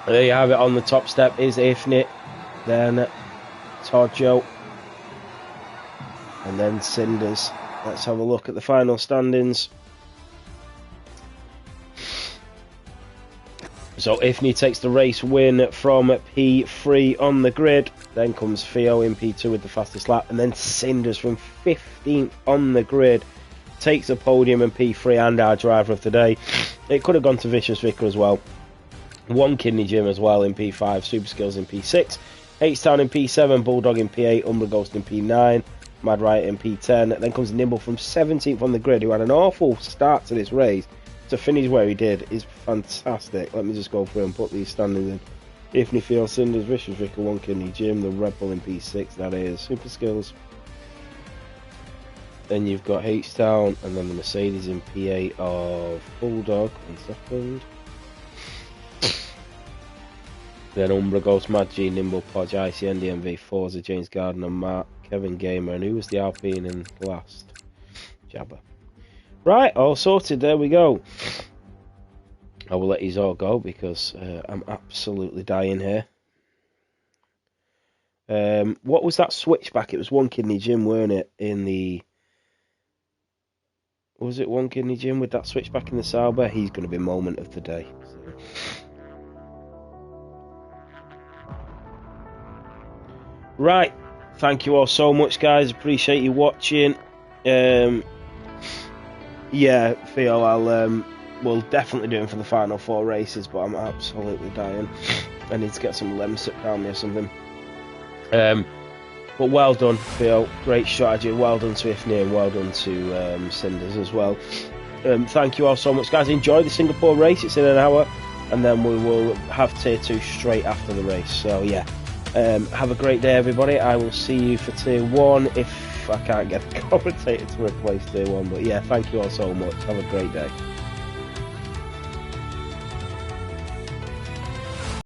There you have it. On the top step is Ifney, then Torjo, and then Cinders. Let's have a look at the final standings. So Ifney takes the race win from P3 on the grid. Then comes Theo in P2 with the fastest lap, and then Cinders from 15th on the grid takes the podium in P3 and our driver of the day. It could have gone to Vicious Vicar as well. One Kidney Jim as well in P5, Super Skills in P6, H-Town in P7, Bulldog in P8, Umbra Ghost in P9, Mad Riot in P10. Then comes Nimble from 17th on the grid, who had an awful start to this race. To finish where he did is fantastic. Let me just go through and put these standings in. Ifney, Theo, Cinders, Vicious Vicar, One Kidney Jim, the Red Bull in P6, that is Super Skills. Then you've got H-Town, and then the Mercedes in P8 of Bulldog. 1 second. Then Umbra Ghost, Mad G, Nimble, Podge, ICN, DMV, Forza, James Gardner, Mark, Kevin Gamer, and who was the Alpine in last? Jabba. Right, all sorted, there we go. I will let these all go because I'm absolutely dying here. What was that switchback? It was One Kidney Jim, weren't it? In the... Was it One Kidney Jim with that switchback in the Sauber? He's going to be moment of the day. Right, thank you all so much, guys. Appreciate you watching. Yeah, Theo, we'll definitely do him for the final 4 races, but I'm absolutely dying. I need to get some Lemsip around me or something. But well done, Theo. Great strategy. Well done to Ifney and well done to Cinders as well. Thank you all so much, guys. Enjoy the Singapore race. It's in an hour, and then we will have Tier 2 straight after the race. So yeah, have a great day, everybody. I will see you for Tier 1 if I can't get a commentator to replace Tier 1. But yeah, thank you all so much. Have a great day.